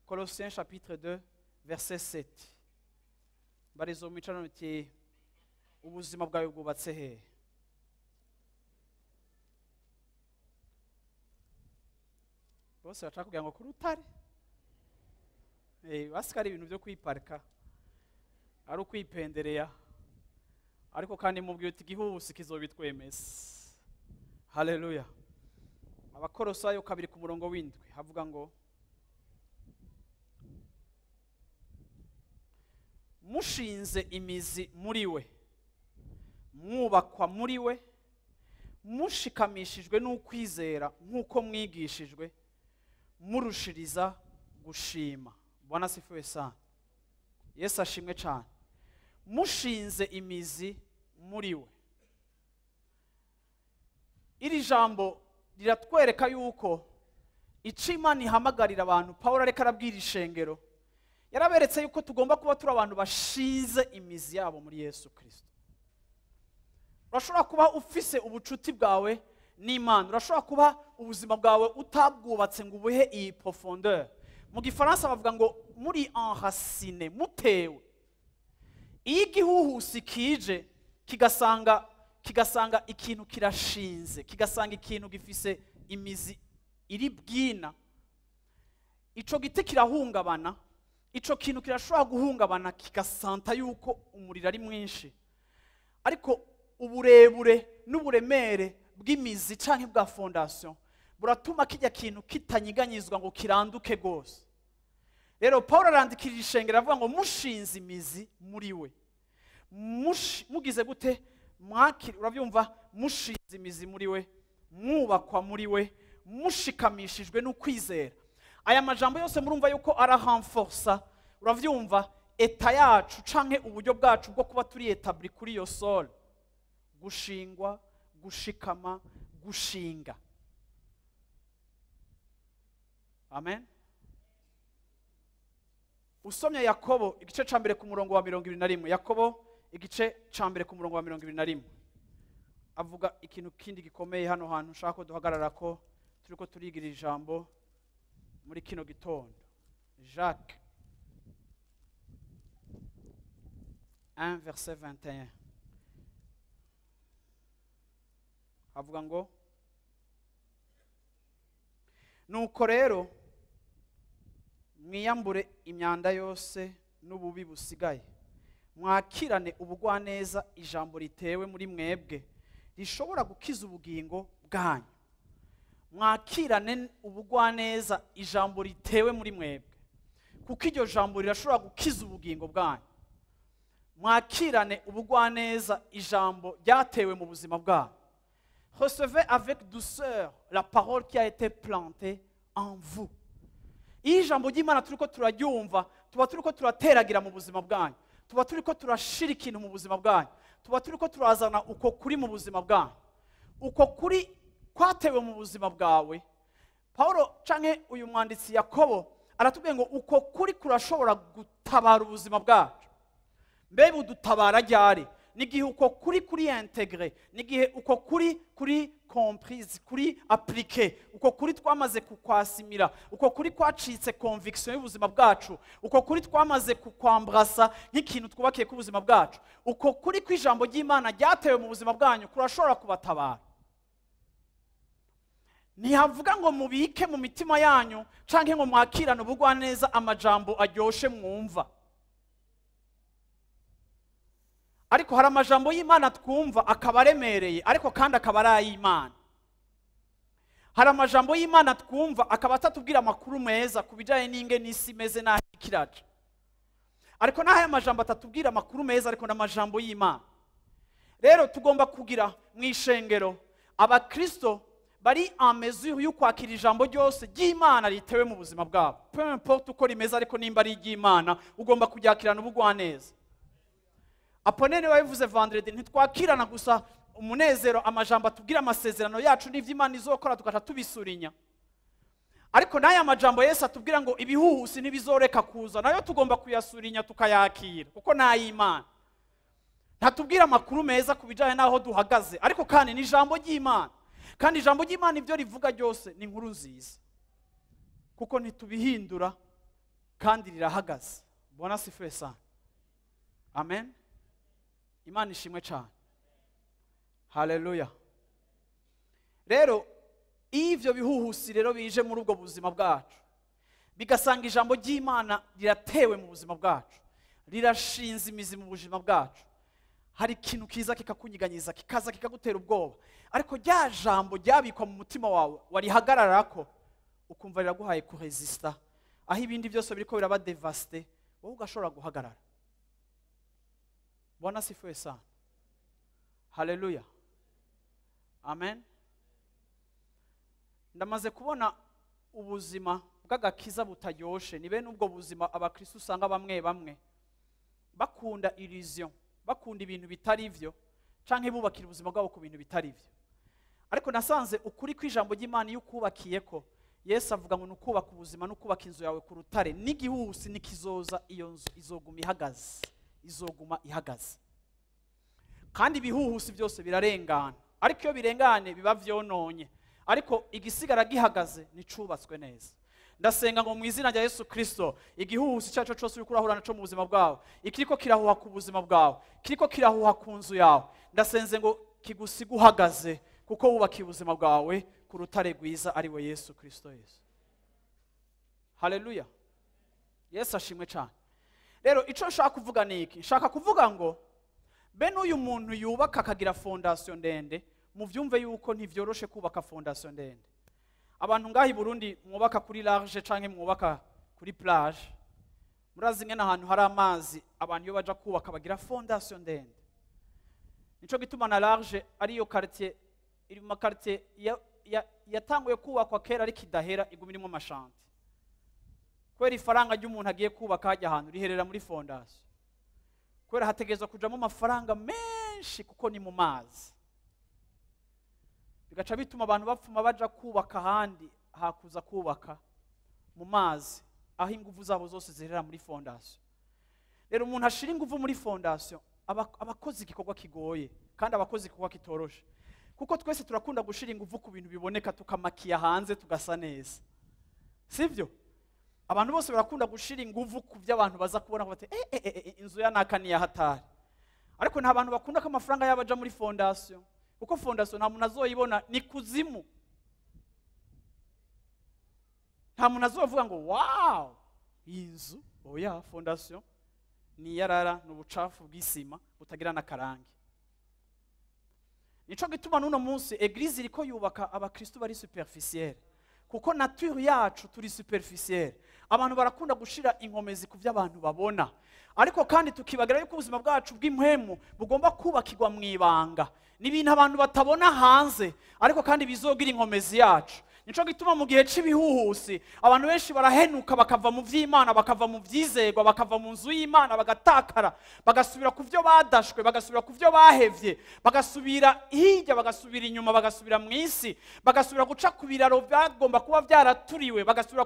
Colossiens chapitre 2 verset 7. Barizo micano iti ubuzima bwawe bwubatse he? Bose bashaka kugira ngo ku rutare. Basikari ibintu byo kwiparika, ari ukwipendereya, ariko kandi mubwiye uti igihuhusi kizobitwemeza. Haleluya. Abakolosayi 2 ku murongo w'indwi havuga ngo mushinze imizi muri we, mwubakwa muri we, mushikamishijwe n'ukwizera nk'uko mwigishijwe, murushiriza gushima. Bwana sifiwe sana. Yesu ashimwe cyane. Mushinze imizi muri we. Iri jambo riratwereka yuko icimana ihamagarira abantu. Paulo areka arabwira ishengero, yaraberetse yuko tugomba kuba turi abantu bashize imizi yabo muri Yesu Kristo. Urashobora kuba ufise ubucuti bwawe n'Imana, urashobora kuba ubuzima bwawe utabwubatse ngo ubuhe iyi profondeur. Mu Gifaransa bavuga ngo muri enracine, mutewe. Iyo igihuhusi kije kigasanga ikintu kirashinze, kigasanga ikintu gifise imizi iri bwina, ico giti kirahungabana, ico kintu kirashobora guhungabana kigasanta yuko umuriro ari mwinshi, ariko uburebure n'uburemere bw'imizi canke bwa fondation buratuma kijya kintu kitanyiganyizwa ngo kiranduke gose. Rero Paulo arandikirira ishengero avuga ngo mushinze imizi muri we, mugize gute? Mwakiri, urabyumva, mushinze imizi muri we, mwubakwa muri we, mushikamishijwe n'ukwizera. Aya majambo yose murumva yuko ararenforsa, uravyumva, eta yacu canke uburyo bwacu bwo kuba turi etabli kuri iyo sol, gushingwa, gushikama, gushinga. Amen. Usomye Yakobo igice ca mbere ku murongo wa 21, Yakobo igice ca mbere ku murongo wa 21, avuga ikintu kindi gikomeye hano hantu nshaka ko duhagarara ko turiko turigira ijambo muri kino gitondo. Jacques 1 verset 21 avuga ngo, nuko rero mwiyambure imyanda yose n'ububi busigaye, mwakirane ubugwaneza ijambo ritewe muri mwebwe rishobora gukiza ubugingo bwanyu. Mwakirane ubugwaneza ijambo ritewe muri mwebwe, kuko iryo jambo rirashobora gukiza ubugingo bwanyu. Mwakirane ubugwaneza ijambo ryatewe mu buzima bwanyu. Recevez avec douceur la parole qui a été plantée en vous. Iyo ijambo ry'Imana turiko turaryumva, tuba turiko turateragira mu buzima bwanyu, tuba turiko turashira ikintu mu buzima bwanyu, tuba turiko turazana uko kuri mu buzima bwanyu. Uko kuri kwatewe mu buzima bwawe, Paulo canke uyu mwanditsi Yakobo aratubwiye ngo uko kuri kurashobora gutabara ubuzima bwacu. Mbebe udutabara ryari? Nigihe uko kuri kuri integre, nigihe uko kuri comprise, kuri appliquer, uko kuri twamaze kukwasimira, uko kuri kwacitse conviction y'ubuzima bwacu, uko kuri twamaze kukwambrasa nk'ikintu twubakiye ku buzima bwacu, uko kuri kw'ijambo ry'Imana ryatewe mu buzima bwanyu kurashobora kubatabara. Ntihavuga ngo mubike mu mitima yanyu canke ngo mwakirane ubugwaneza amajambo aryoshe mwumva. Ariko hari amajambo y'Imana twumva akaba aremereye, ariko kandi akaba ari ay'Imana. Hari amajambo y'Imana twumva akaba atatubwira amakuru meza ku bijanye n'ingene isi imeze n'aho ikiraca. Ariko n'aho aya majambo atatubwira amakuru meza, ariko n'amajambo y'Imana. Rero tugomba kugira mu ishengero abakristo bari en mesure yo kwakira ijambo ryose ry'Imana ritewe mu buzima bwabo. Peu importe uko rimeze, ariko nimba ari iry'Imana ugomba kuryakirana ubugwaneza. Aponene wabivuze vendredi, ntitwakirana gusa umunezero amajambo atubwira amasezerano yacu n'ivyo Imana izokora tugaca tubisurinya. Ariko n'aya majambo Yesu atubwira ngo ibihuhusi ntibizoreka kuza, nayo tugomba kuyasurinya tukayakira, kuko n'ay'Imana. Ntatubwira amakuru meza ku bijanye n'aho duhagaze, ariko kandi ni ijambo ry'Imana. Kandi ijambo ry'Imana ivyo rivuga ryose ni inkuru nziza, kuko ntitubihindura kandi rirahagaze. Bwana sifiwe sana. Amen. Imana ishimwe cyane. Haleluya. Rero ivyo bihuhusi rero bije muri ubwo buzima bwacu, bigasanga ijambo ry'Imana riratewe mu buzima bwacu, rirashinze imizi mu buzima bwacu, hari ikintu kiza kikakunyiganyiza, kikaza kikagutera ubwoba, ariko rya jambo ryabikwa mu mutima wawe warihagararako, ukumva riraguhaye kuresista, aho ibindi byose biriko biraba devaste, wowe ugashobora guhagarara. Bwana sifiwe sana. Haleluya. Amen. Ndamaze kubona ubuzima bw'agakiza butaryoshe, ni bene ubwo buzima abakristo usanga bamwe bakunda illusion, bakunda ibintu bitari ivyo, canke bubakira ubuzima bwabo ku bintu bitari ivyo. Ariko nasanze ukuri kw'ijambo ry'Imana iyo ukubakiyeko, Yesu avuga ngo nukubaka ubuzima nukubaka inzu yawe ku rutare, n'igihuhusi nikizoza iyo nzu izoguma ihagaze. Izoguma ihagaze. Kandi ibihuhusi byose birarengana, ariko iyo birengane biba vyononye, ariko igisigara gihagaze nicubatswe neza. Ndasenga ngo mu izina rya Yesu Kristo, igihuhusi cyacu cyose uri kurahura naco mu buzima bwawe, ikiriko kirahuha ku buzima bwawe, kiriko kirahuha ku nzu yawe, ndasenze ngo kigusiga uhagaze, kuko wubakiye ubuzima bwawe ku rutare rwiza ari we Yesu Kristo Yesu. Haleluya. Yesu ashimwe cyane. Rero icyo nshaka kuvuga ni iki? Nshaka kuvuga ngo bene uyu muntu yubaka akagira fondation ndende, muvyumve yuko ntivyoroshe kubaka fondation ndende. Abantu ngahi Burundi mwubaka kuri large canke mwubaka kuri plage, murazi ngena ahantu hari amazi, abantu iyo baja kubaka bagira fondation ndende. Nico gituma na large ariyo quartier iri mu quartier yatanguye kubakwa kera ari kidahera iguma irimo amashanti. Kwera ifaranga ry'umuntu agiye kubaka hajya ahantu riherera muri fondation. Kwera hategezwa kujamo amafaranga menshi kuko ni mu mazi. Bigaca bituma abantu bapfuma baja kubaka ahandi hakuza kubaka mu mazi aho ingufu zabo zose zirera muri fondation. Rero umuntu ashira ingufu muri fondation abakozi igikorwa kigoye kandi abakozi igikorwa kitoroshe. Kuko twese turakunda gushira ingufu ku bintu biboneka tukamakiya hanze tugasa neza. Sivyo? Abantu bose barakunda gushira ingufu ku by'abantu baza kubona ko bati inzu ya nakaniya hatari. Ariko nta bantu bakunda ko amafaranga yabaja muri fondation. Kuko fondation nta muntu azoyibona ni kuzimu. Nta muntu azovuga ngo wow, inzu oya fondation ni yarara n'ubucafu bw'isima butagira nakarangi. Nico gituma nuno munsi eglise iriko yubaka abakristo bari superficiel. Kuko nature yacu turi superficiel. Abantu barakunda gushira inkomezi ku by'abantu babona. Ariko kandi tukibagira yuko ubuzima bwacu bw'impwemu bugomba kubakirwa mu ibanga. N'ibintu abantu batabona hanze, ariko kandi bizogira inkomezi yacu. Nico gituma mu gihe cy'ibihuhusi abantu benshi barahenuka bakava mu vy'Imana, bakava mu vyizegwa, bakava mu nzu y'Imana, bagatakara, bagasubira ku byo badashwe, bagasubira ku byo bahevye, bagasubira hirya, bagasubira inyuma, bagasubira mu isi, bagasubira guca ku biraro byagomba kuba byaraturiwe, bagasubira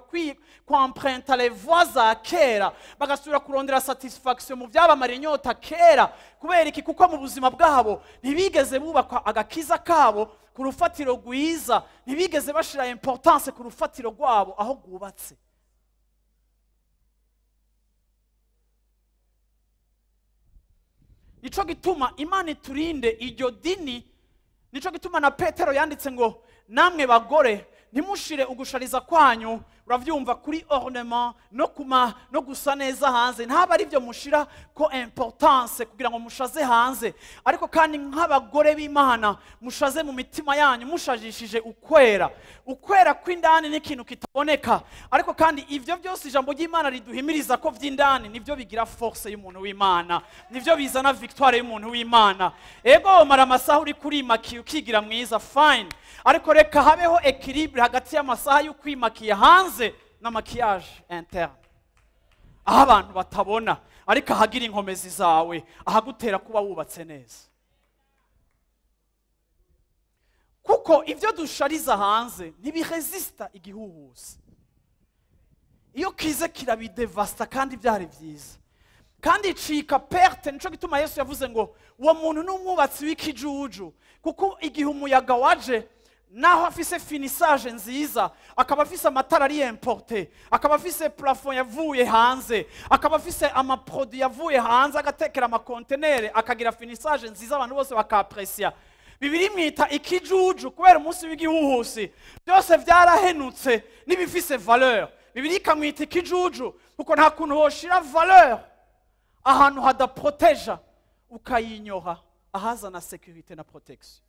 kwamprenta les voies za kera, bagasubira kurondera satisfaction mu byabamara inyota kera. Kubera iki? Kuko mu buzima bwabo ntibigeze bubakwa agakiza kabo ku rufatiro rwiza, ntibigeze bashira importance ku rufatiro rwabo aho rwubatse. Nico gituma Imana iturinde iryo dini. Nico gituma na Petero yanditse ngo namwe bagore ntimushire ugushariza kwanyu, uravyumva, kuri ornement no gusa neza hanze. Ntaba ari byo mushira ko importance kugira ngo mushaze hanze, ariko kandi nk'abagore b'Imana mushaze mu mitima yanyu mushajishije ukwera kw'indani n'ikintu kitaboneka. Ariko kandi ivyo byose ijambo ry'Imana riduhimiriza ko vy'indani nivyo bigira force y'umuntu w'Imana, nivyo bizana victoire y'umuntu w'Imana. Ego mara amasaha uri kurimakiye ukigira mwiza fine, ariko reka habeho equilibre hagati y'amasaha yo kwimakiye hanze na maquillage interne, aho abantu batabona ariko ahagira inkomezi zawe, ahagutera kuba wubatse neza. Kuko ivyo dushariza hanze ntibiresista igihuhusi. Iyo kize kirabidevasta kandi byari byiza, kandi icika perte. Nico gituma Yesu yavuze ngo uwo muntu n'umwubatsi w'ikijuju, kuko igihe umuyaga waje naho afise finissage nziza, akaba afise amatara ari importe, akaba afise plafond yavuye hanze, akaba afise amaproduit yavuye hanze, agatekera amakontenere, akagira finissage nziza, abantu bose bakaprecia. Bibiri mwita ikijuju kubera umunsi w'igihuhusi byose byarahenutse n'ibifise valeur. Bibiri kamwita ikijuju kuko nta kuntu hoshira valeur ahantu hadaproteja ukayinyoha ahazana sécurité na protection.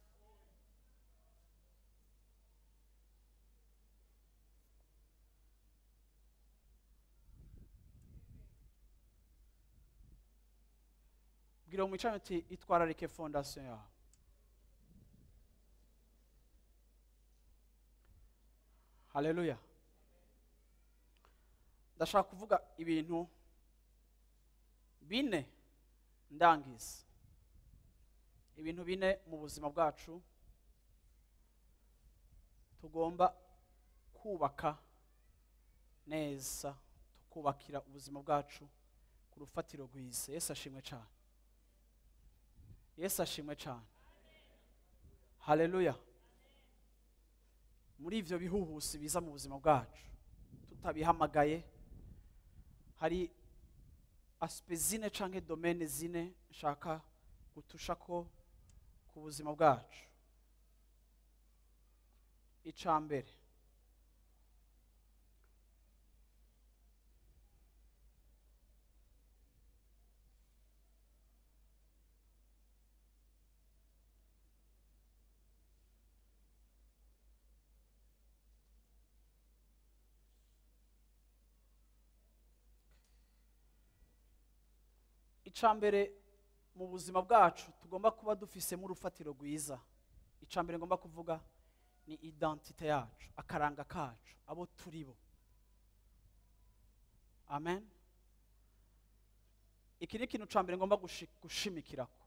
Gira umwicanyi uti itwararike fondation yawe. Haleluya. Ndashaka kuvuga ibintu bine ndangiza. Ibintu bine mu buzima bwacu tugomba kubaka neza, tukubakira ubuzima bwacu ku rufatiro rwiza. Yesu ashimwe cyane. Yesu ashimwe cyane. Haleluya. Muri ivyo bihuhusi biza mu buzima bwacu tutabihamagaye, hari aspect zine canke domaine zine nshaka gutusha ko ku buzima bwacu. icambere icambere mu buzima bwacu tugomba kuba dufisemo urufatiro rwiza. Icambere ngomba kuvuga ni identite yacu, akaranga kacu, abo turibo. Amen. Iki ni ikintu cambere ngomba gushimikirako.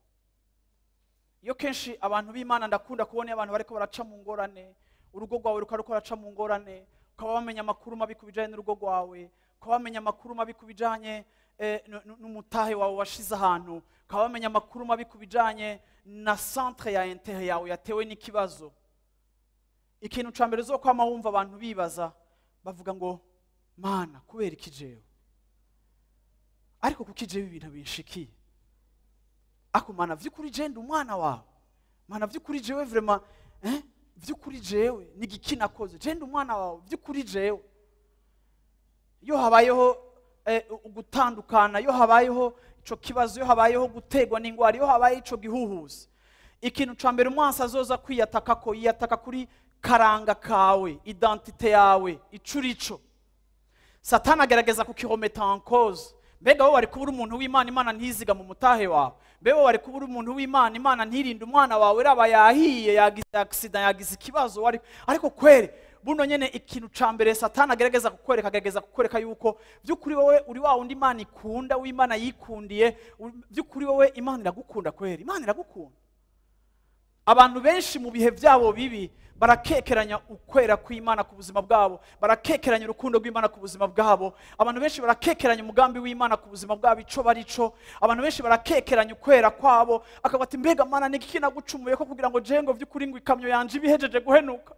Iyo kenshi abantu b'Imana ndakunda kubona abantu bariko baraca mu ngorane, urugo rwawe ruko raca mu ngorane, ukaba bamenya amakuru mabi kubijanye n'urugo rwawe, ukaba bamenya amakuru mabi kubijanye n'umutahe wawe washize ahantu, ukaba bamenya amakuru mabi kubijanye na centre ya intérêt yawe yatewe n'ikibazo. Ikintu cambere zo kwama wumva abantu bibaza bavuga ngo Mana kubera iki jewe, ariko kuki jewe ibintu binshikiye, ako Mana vy'ukuri je ndi umwana wawe, Mana vy'ukuri jewe vraiment vy'ukuri jewe nigiki nakoze, je ndi umwana wawe vy'ukuri jewe. Iyo habayeho gutandukana, iyo habayeho ico kibazo, iyo habayeho gutegwa n'ingwara, iyo habaye ico gihuhuzi, ikintu cambere umwansi azoza kwiyataka ko yiyataka kuri karanga kawe, identite yawe, icurico. Satani agerageza kukirometa en cause. Mbega wowe wari kubura umuntu w'Imana, Imana ntiziga mu mutahe wawe. Mbega wowe wari kubura umuntu w'Imana, Imana ntirinde umwana wawe, raba yahiye, yagize accident, yagize ikibazo, ariko kwere buno nyene ikintu cambere Satani agerageza kukwereka yuko vy'ukuri wowe uri wa undi Imana ikunda, w'Imana yikundiye, vy'ukuri wowe Imana iragukunda kwere, Imana iragukunda. Abantu benshi mu bihe byabo bibi barakekeranya ukwera kw'Imana ku buzima bwabo, barakekeranya urukundo rw'Imana ku buzima bwabo. Abantu benshi barakekeranya umugambi w'Imana ku buzima bwabo ico barico. Abantu benshi barakekeranya ukwera kwabo, akabati mbega Mana nigiki nagucumuye ko kugira ngo jengo vy'ukuri ngo ikamyo yanje ibihejeje guhenuka.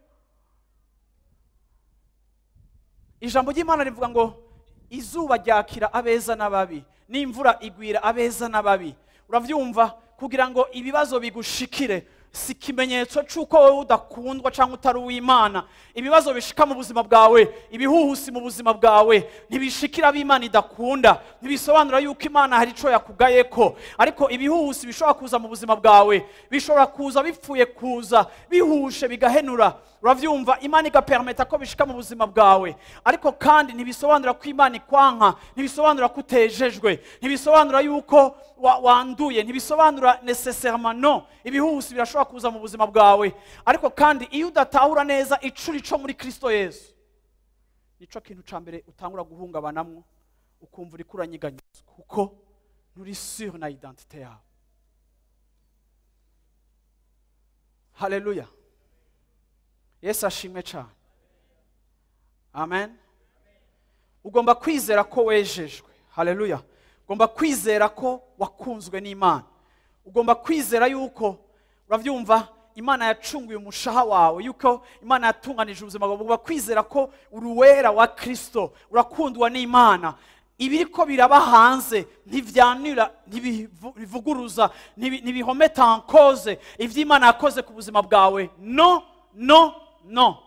Ijambo ry'Imana rivuga ngo izuba ryakira abeza n'ababi, n'imvura igwira abeza n'ababi. Uravyumva? Kugira ngo ibibazo bigushikire si kimenyetso cyuko wowe udakundwa cyangwa utari uw'Imana. Ibibazo bishika mu buzima bwawe, ibihuhusi mu buzima bwawe, ntibishikira b'Imana idakunda, ntibisobanura yuko Imana hari ico yakugayeko. Ariko ibihuhusi bishobora kuza mu buzima bwawe, bishobora kuza bipfuye kuza, bihushe bigahenura. Uravyumva? Imana igapermeta ko bishika mu buzima bwawe, ariko kandi ntibisobanura ko Imana ikwanka, ntibisobanura ko utejejwe, ntibisobanura yuko wanduye, ntibisobanura nécessairement non. Ibihuhusi birashobora kuza mu buzima bwawe, ariko kandi iyo udatahura neza icurico muri Kristo Yesu, nico kintu cambere utangura guhungabanamwo, ukumva uri kuranyiganyizwa kuko nturi sûr na identité yawe. Haleluya. Yesu ashimwe cyane. Amen. Ugomba kwizera ko wejejwe. Haleluya. Ugomba kwizera ko wakunzwe n'Imana. Ugomba kwizera yuko uravyumva Imana yacunguye umushaha wawe, yuko Imana yatunganije ubuzima bwawe. Ugomba kwizera ko uruwera wa Kristo, urakundwa n'Imana. Ibiriko biraba hanze ntivyanira, ntibivuguruza, ntibihometa en cause ivy'Imana yakoze ku buzima bwawe. No, no, no.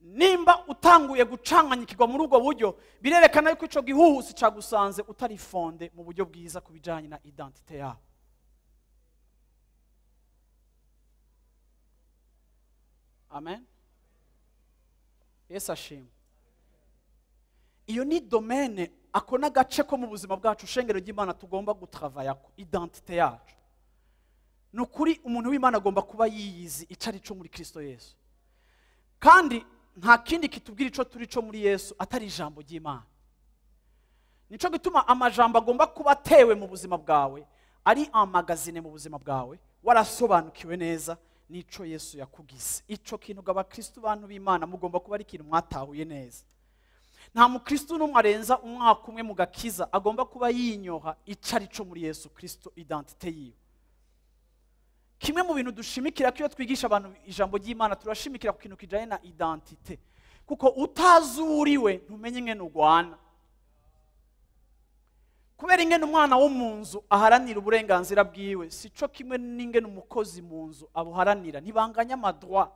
Nimba utanguye gucanganyikirwa muri ubwo buryo, birerekana yuko ico gihuhusi cagusanze utari fonde mu buryo bwiza kubijanye na identite yawe. Amen. Yesu ashimwe. Iyo ni domaine, ako n'agace ko mu buzima bwacu shengero ry'Imana tugomba gutravayako, identite yacu. Nukuri umuntu w'Imana agomba kuba yiyizi icari cyo muri Kristo Yesu. Kandi nta kindi kitubwira ico turi cyo muri Yesu atari ijambo ry'Imana. Nico gituma amajambo agomba kuba atewe mu buzima bwawe, ari amagazine mu buzima bwawe, warasobanukiwe neza nico Yesu yakugize. Ico kintu g'abakristo bantu b'Imana mugomba kuba ari ikintu mwatahuye neza. Nta mukristo n'umwe arenza umwaka umwe mu gakiza agomba kuba yinyoha icari cyo muri Yesu Kristo, identite yiwe. Kimwe mu bintu dushimikira ko iyo twigisha abantu ijambo ry'Imana turashimikira ku kintu kijanye na identite, kuko utazuriwe ntumenye ingene ugwana. Kubera ingene umwana wo mu nzu aharanira uburenganzira bwiwe, sico kimwe n'ingene umukozi mu nzu abuharanira, ntibanganya amadroit.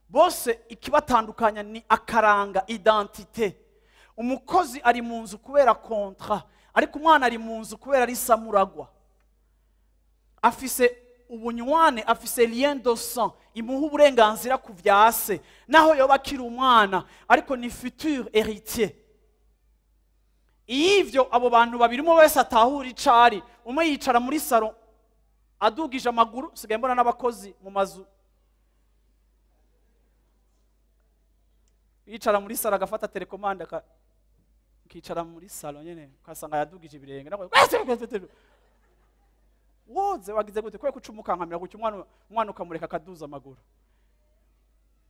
bose ikibatandukanya ni akaranga, identite. Umukozi ari mu nzu kubera kontra, ariko umwana ari mu nzu kubera ari samuragwa. Afise ubunywane, afise lien de sang, imuha uburenganzira ku vyase, naho yoba akiri umwana, ariko ni futur héritier. Ivyo abo bantu babiri umwe wese atahura icari, umwe yicara muri salon adugije amaguru, sigaye mbona n'abakozi mu mazu yicara muri salon agafata telecommande akicara muri salon nyene ukasanga yadugije ibirenge, woze wagize gute kwe kucumuka nkamira gucyo umwana ukamureka akaduza amaguru.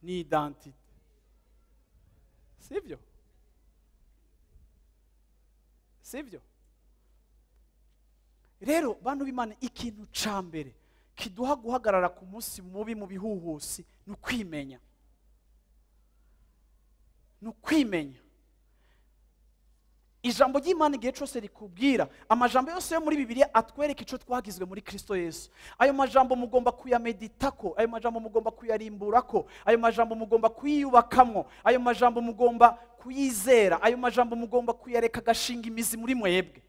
Ni identite, sivyo? Sivyo? Rero bantu b'Imana, ikintu ca mbere kiduha guhagarara ku munsi mubi mu bihuhusi ni ukwimenya. Ni ukwimenya. Ijambo ry'Imana igihe cyose rikubwira, amajambo yose yo muri Bibiliya atwereka ico twagizwe muri Kristo Yesu. Ayo majambo mugomba kuyameditako, ayo majambo mugomba kuyarimburako, ayo majambo mugomba kuyiyubakamwo, ayo majambo mugomba kuyizera, ayo majambo mugomba kuyareka gashinga imizi muri mwebwe.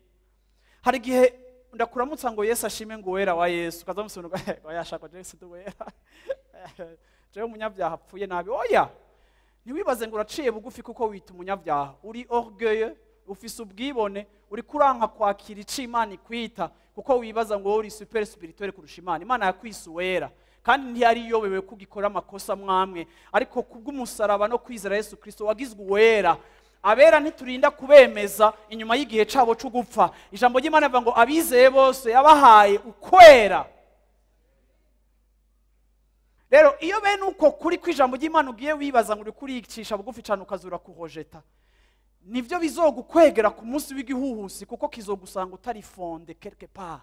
Hari igihe ndakuramutsa ngo Yesu ashime ngo wera wa Yesu, kaza musunuka yashaka Yesu duwera. Je umunyabyaha apfuye nabi. Oya, ntiwibaze ngo uraciye bugufi kuko wita umunyabyaha. Uri orgueilleux, ufise ubwibone, uri kuranka kwakira ico Imana ikwita kuko wibaza ngo uri super spirituel kurusha Imana. Imana yakwise uwera kandi ntiyari iyobewe kugikora amakosa mwamwe, ariko kubw'umusaraba no kwizera Yesu Kristo wagizwe uwera. Abera ntiturinda kubemeza inyuma y'igihe cabo cyo gupfa. Ijambo ry'Imana rivuga ngo abizeye bose yabahaye ukwera. Rero iyo bene uko kuri kw'ijambo ry'Imana ugiye wibaza ngo uri kuricisha bugufi cyane ukazura kuhojeta, nivyo bizogukwegera ku munsi w'igihuhusi kuko kizogusanga utari fonde quelque part.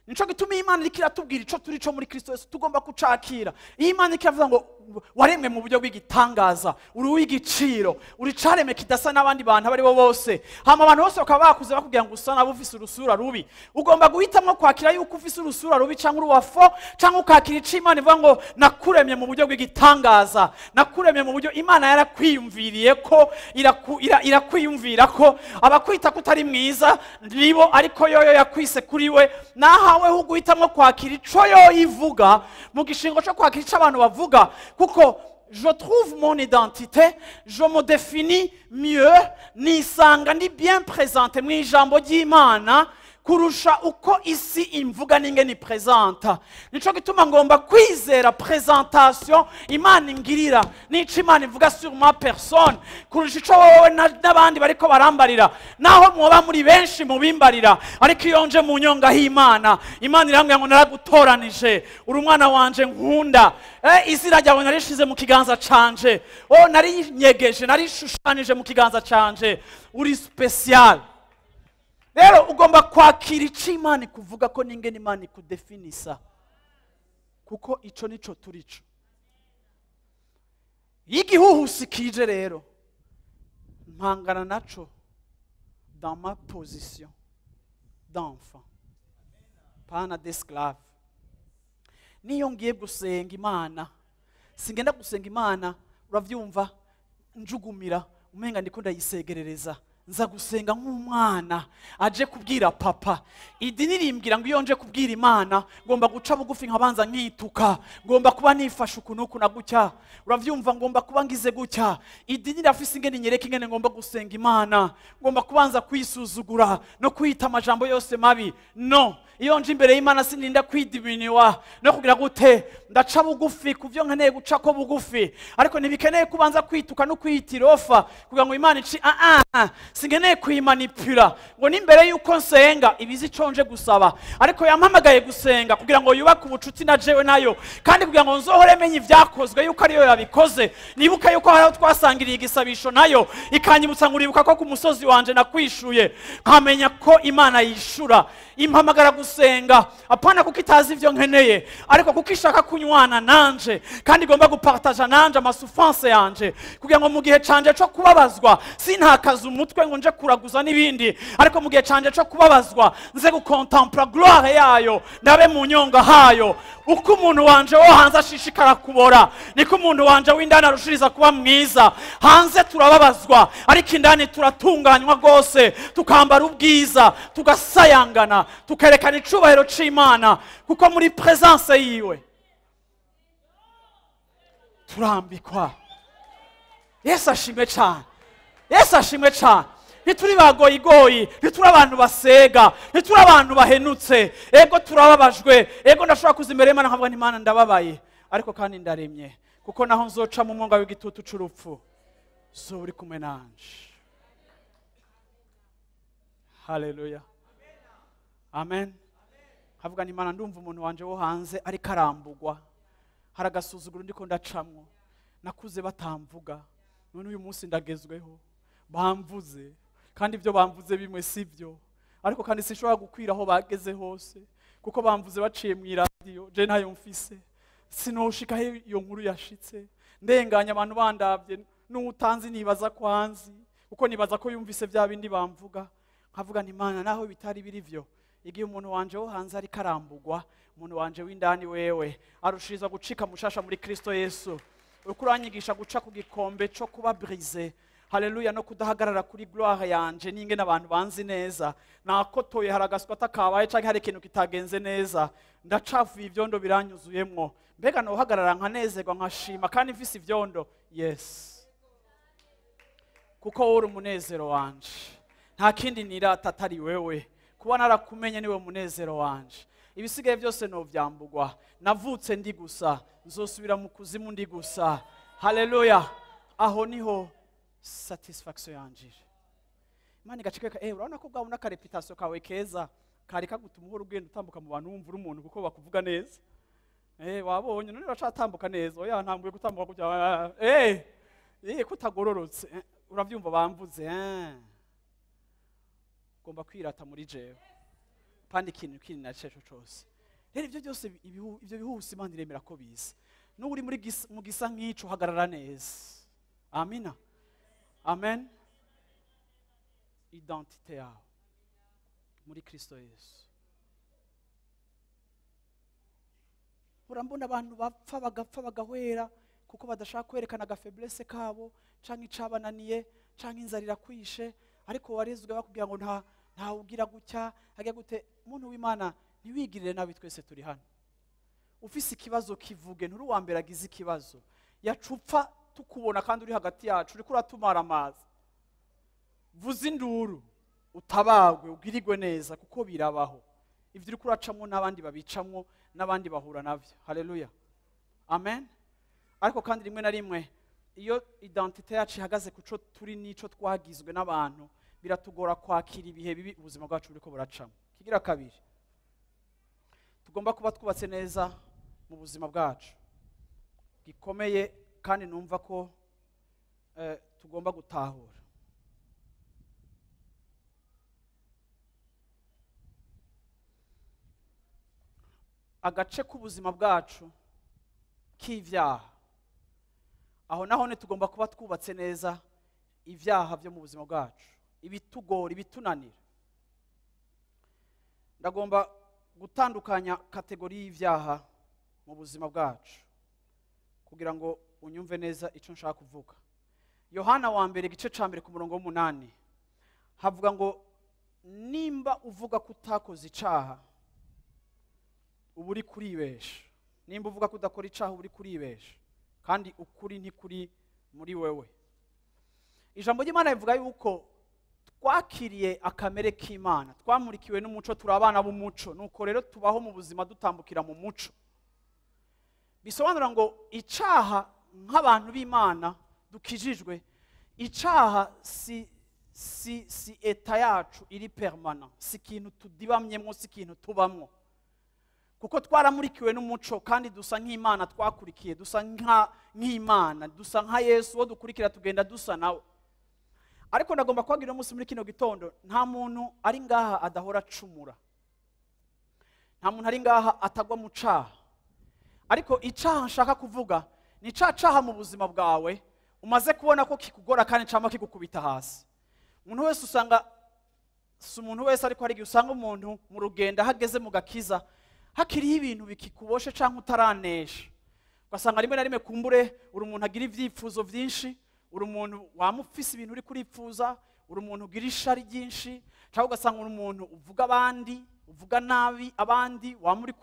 Nico gituma Imana iriko iratubwira ico turi co muri Kristo Yesu tugomba kucakira. Imana ikavuga ngo waremwe mu buryo bw'igitangaza, uri w'igiciro, uri careme kidasa n'abandi bantu abari bo bose. Hama abantu bose bakaba bakuze bakubwira ngo usa nabo ufise urusura rubi. Ugomba guhitamwo kwakira yuko ufise urusura rubi canke uri wafo, canke ukakira ico Imana ivuga ngo nakuremye mu buryo bw'igitangaza, nakuremye mu buryo Imana yarakwiyumviriye ko irakwiyumvira ko abakwita kutari mwiza nibo, ariko yoyo yakwise kuri we. Nahawe ho guhitamwo kwakira ico yo ivuga mu gishingo cyo kwakira ico abantu bavuga, kuko je trouve mon identité, je me définis mieux, nisanga ndi bien présenté mu ijambo ry'Imana kurusha uko isi imvuga ninge ni presenta. Nico gituma ngomba kwizera presentation Imana ingirira, nico Imana ivuga sur ma personne kurusha ico wowe n'abandi bariko barambarira, naho mwoba muri benshi mubimbarira, ariko iyo nje mu nyonga y'Imana, Imana irambwira ngo naragutoranije, uri umwana wanje nkunda. Izina ryawe narishize mu kiganza canje, narinyegeje, narishushanije mu kiganza canje, uri special. Rero ugomba kwakira ico Imana kuvuga ko ninge n'Imana ikudefinisa, kuko ico nico turico. Igihuhusi kije rero mpangana naco dans ma position d'enfant, pana d'esclave. Niyo ngiye gusenga Imana, singenda gusenga Imana uravyumva njugumira umenga ndiko ndayisegerereza, nza gusenga nk'umwana aje kubwira papa. Idini rimbwira ngo iyo nje kubwira Imana ngomba guca bugufi nkabanza nkituka, ngomba kuba nifasha ukunuku na gutya, uravyumva, ngomba kuba ngize gutya. Idini rafise ingene nyereka ingene ngomba gusenga Imana, ngomba kubanza kwisuzugura no kwita amajambo yose mabi. No, iyo nje imbere y'Imana sininda kwidiminiwa no kugira gute ndaca bugufi kuvyo nkeneye guca ko bugufi, ariko ntibikeneye kubanza kwituka no kwitirofa kugira ngo Imana ici singeneye kuyimanipula ngo nimbere yuko nsenga ibizi conje gusaba, ariko yampamagaye gusenga kugira ngo yubake ubucuti na jewe nayo, kandi kugira ngo nzohore menye ivyakozwe yuko ariyo yabikoze. Nibuka yuko hariho twasangiriye igisabisho nayo ikanyibutsa nguribuka ko ku musozi wanje nakwishuye, nkamenya ko Imana yishura. Impamagara gusenga apana kuko itazi ivyo nkeneye, ariko kuko ishaka kunywana nanje kandi igomba gupartager nanje amasouffrance yanje, kugira ngo mu gihe canje cyo kubabazwa sintakaza umutwe umutwe ngo nje kuraguza n'ibindi, ariko mu gihe canje cyo kubabazwa nze gukontempla gloire yayo, ndabe mu nyonga hayo. Uko umuntu wanje wo hanze ashishikara kubora, niko umuntu wanje w'indani arushiriza kuba mwiza. Hanze turababazwa, ariko indani turatunganywa rwose, tukambara ubwiza, tugasayangana, tukerekana icubahiro c'Imana, kuko muri presence yiwe turambikwa. Yesu ashimwe cyane, Yesu ashimwe cyane. Ntituri bagoyigoyi, ntituri abantu basega, ntituri abantu bahenutse. Ego turababajwe, ego ndashobora kuza imbere y'Imana nkavuga nti Imana ndababaye, ariko kandi ndaremye, kuko naho nzoca mu mwonga w'igitutu c'urupfu so uri kumwe nanje. Haleluya, amen. Havuga nti Imana, ndumva umuntu wanje wo hanze ariko arambugwa, hari agasuzuguro ndiko ndacamwo, nakuze batamvuga, none uyu munsi ndagezweho, bamvuze kandi ibyo bamvuze bimwe sibyo, ariko kandi sinshobora gukwira aho bageze hose, kuko bamvuze baciye mu iradiyo, je ntayo mfise, sinoshika iyo nkuru yashitse, ndenganya abantu bandavye, n'utanzi nibaza kwanzi, kuko nibaza ko yumvise bya bindi bamvuga. Nkavuga nti Imana, naho bitari biri vyo, igihe umuntu wanje wo hanze ariko arambugwa, umuntu wanje w'indani wewe arushirizwa gucika mushasha muri Kristo Yesu. Uko uranyigisha guca ku gikombe cyo kuba brise, haleluya, no kudahagarara kuri gloire yanje ninge n'abantu banzi neza, nakotoye haragaswa takabaye canke hari ikintu kitagenze neza, ndacavuye ivyondo biranyuzuyemwo, mbega no hagarara nkanezerwa nkashima kandi mfise ivyondo. Yes, kuko uri umunezero wanje, nta kindi nirata atari wewe, kuba narakumenye niwe munezero wanje. Ibisigaye byose no vyambugwa, navutse ndi gusa, nzosubira mu kuzimu ndi gusa. Haleluya, aho niho satisfaction yanje. Imana igacikeka, urabona ko bwabona ka reputation kawe keza kari kagutuma uhora ugenda utambuka mu bantu wumva umuntu kuko bakuvuga neza. Wabonye none uracatambuka neza, oya ntambuye gutambuka kujya kutagororotse, uravyumva bamvuze, ugomba kwirata muri jewe kandi ikintu kindi na cyeco cyose. Rero ibyo byose ibyo bihusa Imana iremera ko biza, n'uri muri mu gisa nk'ico hagarara neza. Amina, amen. Identité yawe muri Kristo Yesu. Urambona abantu bapfa bagapfa bagahwera kuko badashaka kwerekana agafaiblesse kabo, canke icabananiye, canke inzara irakwishe, ariko warezwe bakubwira ngo nta ugira gutya hage gute. Muntu w'Imana, ntiwigirire nabi, twese turi hano. Ufise ikibazo kivuge, nturi wa mbere agize ikibazo, yacupfa tukubona kandi uri hagati yacu, uri kuratumara amazi, vuza induru, utabagwe, ugirirwe neza, kuko birabaho. Ivyo uri kuracamwo n'abandi babicamwo, n'abandi bahura navyo. Haleluya, amen. Ariko kandi rimwe na rimwe iyo identité yacu ihagaze kuco turi nico twagizwe n'abantu, biratugora kwakira ibihe bibi ubuzima bwacu buriko buracamo. Kigira kabiri, tugomba kuba twubatse neza mu buzima bwacu gikomeye, kandi numva ko tugomba gutahura. Agace k'ubuzima bwacu k'ivyaha, aho naho ne tugomba kuba twubatse neza ivyaha byo mu buzima bwacu, ibitugora, ibitunanira. Ndagomba gutandukanya kategori y'ivyaha mu buzima bwacu kugira ngo unyumve neza ico nshaka kuvuga. Yohana wa mbere gice ca mbere ku murongo w'8 havuga ngo, nimba uvuga kutakoze icaha uburi kuribesha, nimba uvuga kudakora icaha uburi kuribesha, kandi ukuri ntikuri muri wewe. Ijambo ry'Imana rivuga yuko twakiriye akamere k'Imana, twamurikiwe n'umuco, turi abana b'umuco, nuko rero tubaho mu buzima dutambukira mu muco. Bisobanura ngo icaha nk'abantu b'Imana dukijijwe, icaha si eta yacu iri permanent, si ikintu tudibamyemo, si ikintu tubamwo, kuko twaramurikiwe n'umuco kandi dusa nk'Imana twakurikiye, dusa nk'Imana, dusa nka Yesu wo dukurikira, tugenda dusa nawe. Ariko ndagomba kwagira umunsi muri kino gitondo, nta muntu ari ngaha adahora acumura, nta muntu ari ngaha atagwa mu caha. Ariko icaha nshaka kuvuga ni caha mu buzima bwawe umaze kubona ko kikugora kandi cama kigukubita hasi. umuntu wese usanga si umuntu wese ariko hari igihe usanga umuntu mu rugendo ahageze mu gakiza hakiriho ibintu bikikuboshe cyangwa utaranesha, ugasanga rimwe na rimwe kumbure uri umuntu agira ibyifuzo byinshi, uri umuntu wamufise ibintu uri kuripfuza, uri umuntu ugira ishari ryinshi, cyangwa ugasanga uri umuntu uvuga abandi, uvuga nabi abandi, wamuri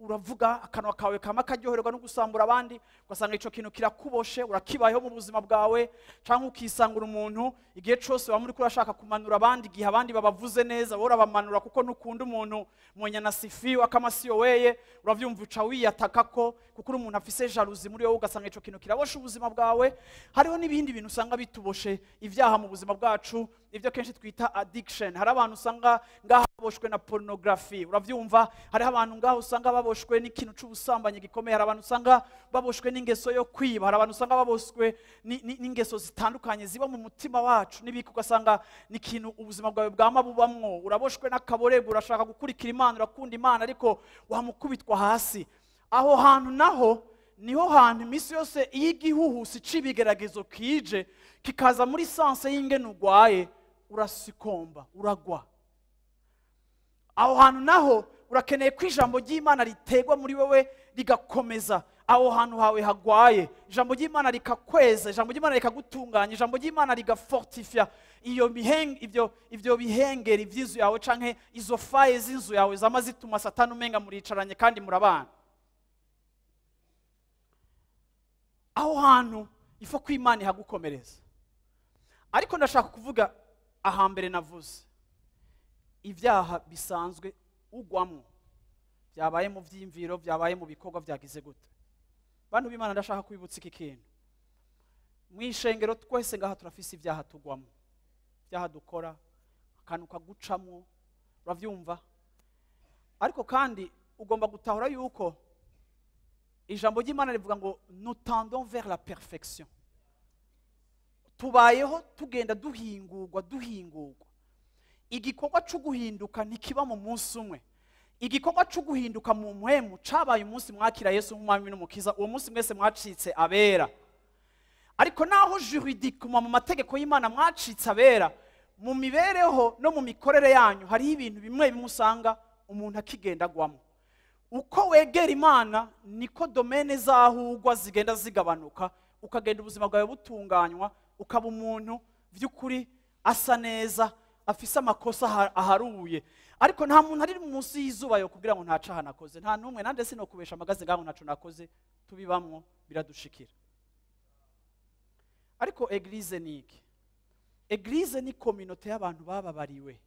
uravuga akanwa kawe kama karyoherwa no gusambura abandi, ugasanga ico kintu kirakuboshe, urakibayeho mu buzima bwawe, cyangwa ukisanga uri umuntu igihe cyose wamuri kurashaka kumanura abandi, igihe abandi babavuze neza wowe urabamanura kuko nukunda umuntu mwenye nasifiwe kama siyo weye, uravyumva uca wiyataka kuko uri umuntu afise jalousie muri wowe, ugasanga ico kintu kiraboshe ubuzima bwawe. Hariho n'ibindi bintu usanga bituboshe ibyaha mu buzima bwacu, ibyo kenshi twita addiction. Hari abantu usanga ngaha baboshwe na pornography, uravyumva. Hariho abantu ngaha usanga baboshwe n'ikintu c'ubusambanyi gikomeye, hari abantu usanga baboshwe n'ingeso yo kwiba, hari abantu usanga baboshwe n'ingeso zitandukanye ziba mu mutima wacu, n'ibiki ugasanga ni ikintu ubuzima bwawe bwama bubamwo, uraboshwe n'akaborego, urashaka gukurikira Imana, urakunda Imana ariko wamukubitwa hasi. Aho hantu naho niho hantu imisi yose iyo igihuhusi c'ibigeragezo kije kikaza muri sanse y'ingene urwaye, urasikomba, uragwa. Aho hantu naho urakeneye ko ijambo ry'Imana ritegwa muri wewe rigakomeza. Aho hantu hawe hagwaye, ijambo ry'Imana rikakweza, ijambo ry'Imana rikagutunganya, ijambo ry'Imana rigafortifia ivyo bihengeri vy'inzu yawe canke izo faye z'inzu yawe zama zituma Satani umenga muricaranye kandi murabana. Aho hantu ifo ko Imana ihagukomereza. Ariko ndashaka kuvuga ahambere navuze ibyaha bisanzwe ugwamwo, byabaye mu vyimviro, byabaye mu bikorwa, byagize gute. Bantu b'Imana ndashaka kwibutsa iki kintu. Mwishengero twese ngaha turafise ibyaha tugwamwo, ibyaha dukora, akantu kagucamwo, uravyumva. Ariko kandi ugomba gutahura yuko ijambo ry'Imana rivuga ngo nous tendons vers la perfection. Tubayeho tugenda duhingurwa. Igikorwa cyo guhinduka ntikiba mu munsi umwe. Igikorwa cyo guhinduka mu mpwemu cabaye umunsi mwakira Yesu nk'umwami n'umukiza, uwo munsi mwese mwacitse abera. Ariko naho juridiquement mu mategeko y'Imana mwacitse abera, mu mibereho no mu mikorere yanyu hari ibintu bimwe bimusanga umuntu akigenda gwamo. Uko wegera Imana niko domene zahugwa zigenda zigabanuka, ukagenda ubuzima bwawe butunganywa, ukaba umuntu vy'ukuri asa neza, afise amakosa aharuye. Ariko nta muntu ari munsi y'izuba yo kugira ngo ntaca hanakoze, nta numwe. Nande sino kubesha amagaze ngaho ntaco nakoze, tubibamwo biradushikira. Ariko eglise niki? Eglise ni communauté y'abantu bababariwe.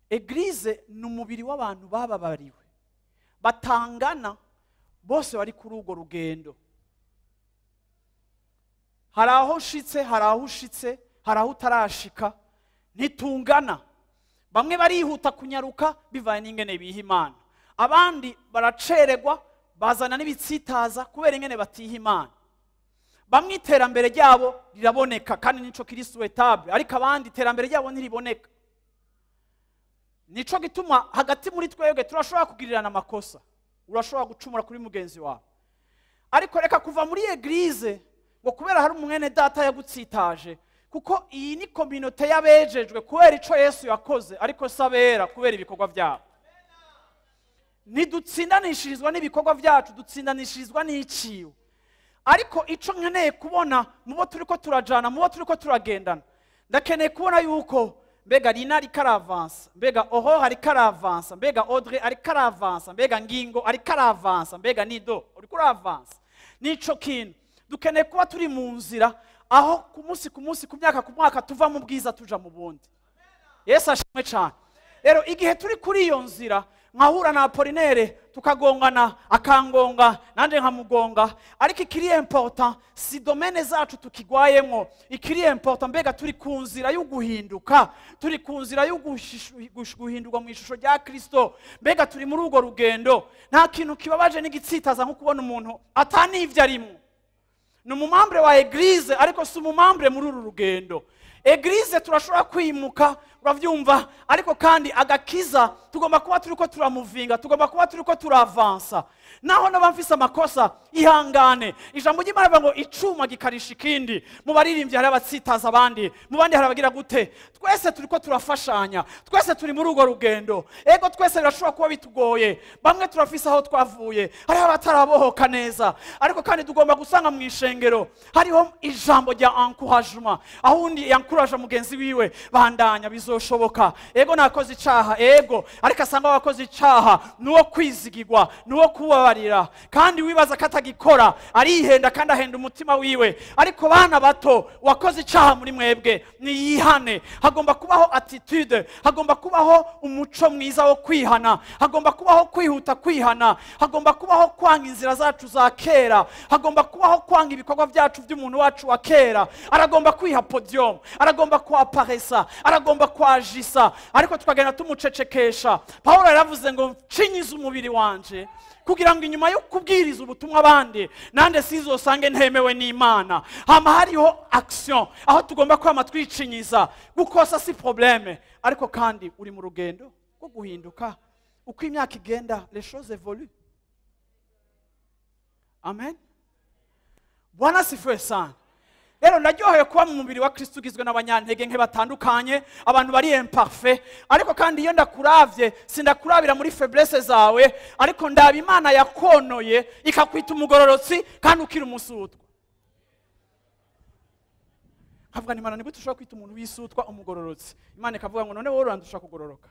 Eglise ni umubiri w'abantu bababariwe, batangana bose bari kuri urwo rugendo. Hari aho ushitse, hari aho ushitse, hari aho utarashika, ntitungana. Bamwe barihuta kunyaruka bivaye n'ingene biha Imana, abandi baraceregwa bazana n'ibitsitaza kubera ingene batiha Imana. Bamwe iterambere ryabo riraboneka kandi nico kiri souhaitable, ariko abandi iterambere ryabo ntiriboneka. Nico gituma hagati muri twebwe turashobora kugirirana amakosa, urashobora gucumura kuri mugenzi wawe. Ariko reka kuva muri eglise ngo kubera hari umwene data yagutsitaje, kuko iyi ni communauté yabejejwe kubera ico Yesu yakoze, ariko sabera kubera ibikorwa byabo. Ntidutsindanishirizwa n'ibikorwa byacu, dutsindanishirizwa n'iciwe. Ariko ico nkeneye kubona mubo turiko turajana, mubo turiko turagendana, ndakeneye kubona yuko mbega Rina ari karavansa, mbega Oho ari karavansa, mbega Audrey ari karavansa, mbega Ngingo ari karavansa, mbega Nido uri kuravansa. Nico kintu dukeneye kuba turi mu nzira, aho ku munsi ku myaka ku mwaka tuva mu bwiza tuja mu bundi. Yesu ashimwe cyane. Rero igihe turi kuri iyo nzira, nkahura na Apollinaire tukagongana, akangonga nanje nkamugonga, ariko ikiri important si domaine zacu tukigwayemo. Ikiri important mbega turi ku nzira yo guhinduka, turi ku nzira yo guhindurwa mu ishusho rya Kristo, mbega turi muri urwo rugendo. Nta kintu kibabaje n'igitsitaza nko kubona umuntu atani ivyo arimo. Ni umumambre wa eglise ariko si umumambre muri uru rugendo. Eglise turashobora kwimuka uravyumva. Ariko kandi agakiza tugomba kuba turiko turamuvinga, tugomba kuba turiko turavansa. Naho naba mfise amakosa ihangane. Ijambo ry'Imana rivuga ngo icuma gikarisha ikindi. Mu baririmbyi hari abatsitaza abandi, mu bandi hari abagira gute. Twese turiko turafashanya, twese turi muri urwo rugendo. Ego twese birashobora kuba bitugoye, bamwe turafise aho twavuye, hari abatarabohoka neza. Ariko kandi tugomba gusanga mu ishengero hariho ijambo rya encouragement, aho undi yankuraje mugenzi wiwe, bandanya bizoshoboka. Ego nakoze icaha, ego ariko asanga wakoze icaha nuwo kwizigirwa, nuwo kubabarira, kandi wibaza katagikora arihenda kandi ahenda umutima wiwe. Ariko bana bato, wakoze icaha muri mwebwe niyihane. Hagomba kubaho attitude, hagomba kubaho umuco mwiza wo kwihana, hagomba kubaho kwihuta kwihana, hagomba kubaho kwanga inzira zacu za kera, hagomba kubaho kwanga ibikorwa byacu by'umuntu wacu wa kera. Aragomba kwiha podium, aragomba kwaparesa, aragomba kwajisa, ariko tukagenda tumucecekesha. Paulo yaravuze ngo nshinyize umubiri wanje kugira ngo inyuma yo kubwiriza ubutumwa abandi nande sizosange ntemewe n'Imana. Hama hariho action aho tugomba kwama twicinyiza. Gukosa si probleme, ariko kandi uri mu rugendo rwo guhinduka. Uko imyaka igenda, les choses évoluent. Amen. Bwana sifiwe sana. Rero naryoheye kuba mu mubiri wa Kristo ugizwe n'abanyantege nke batandukanye, abantu bari imparfait. Ariko kandi iyo ndakuravye sindakurabira muri faiblesse zawe, ariko ndaba Imana yakonoye ikakwita umugororotsi kandi ukira umusutwa. Havuga ni Imana ni gute ushobora kwita umuntu wisutwa umugororotsi? Imana ikavuga ngo none wowe urandusha kugororoka.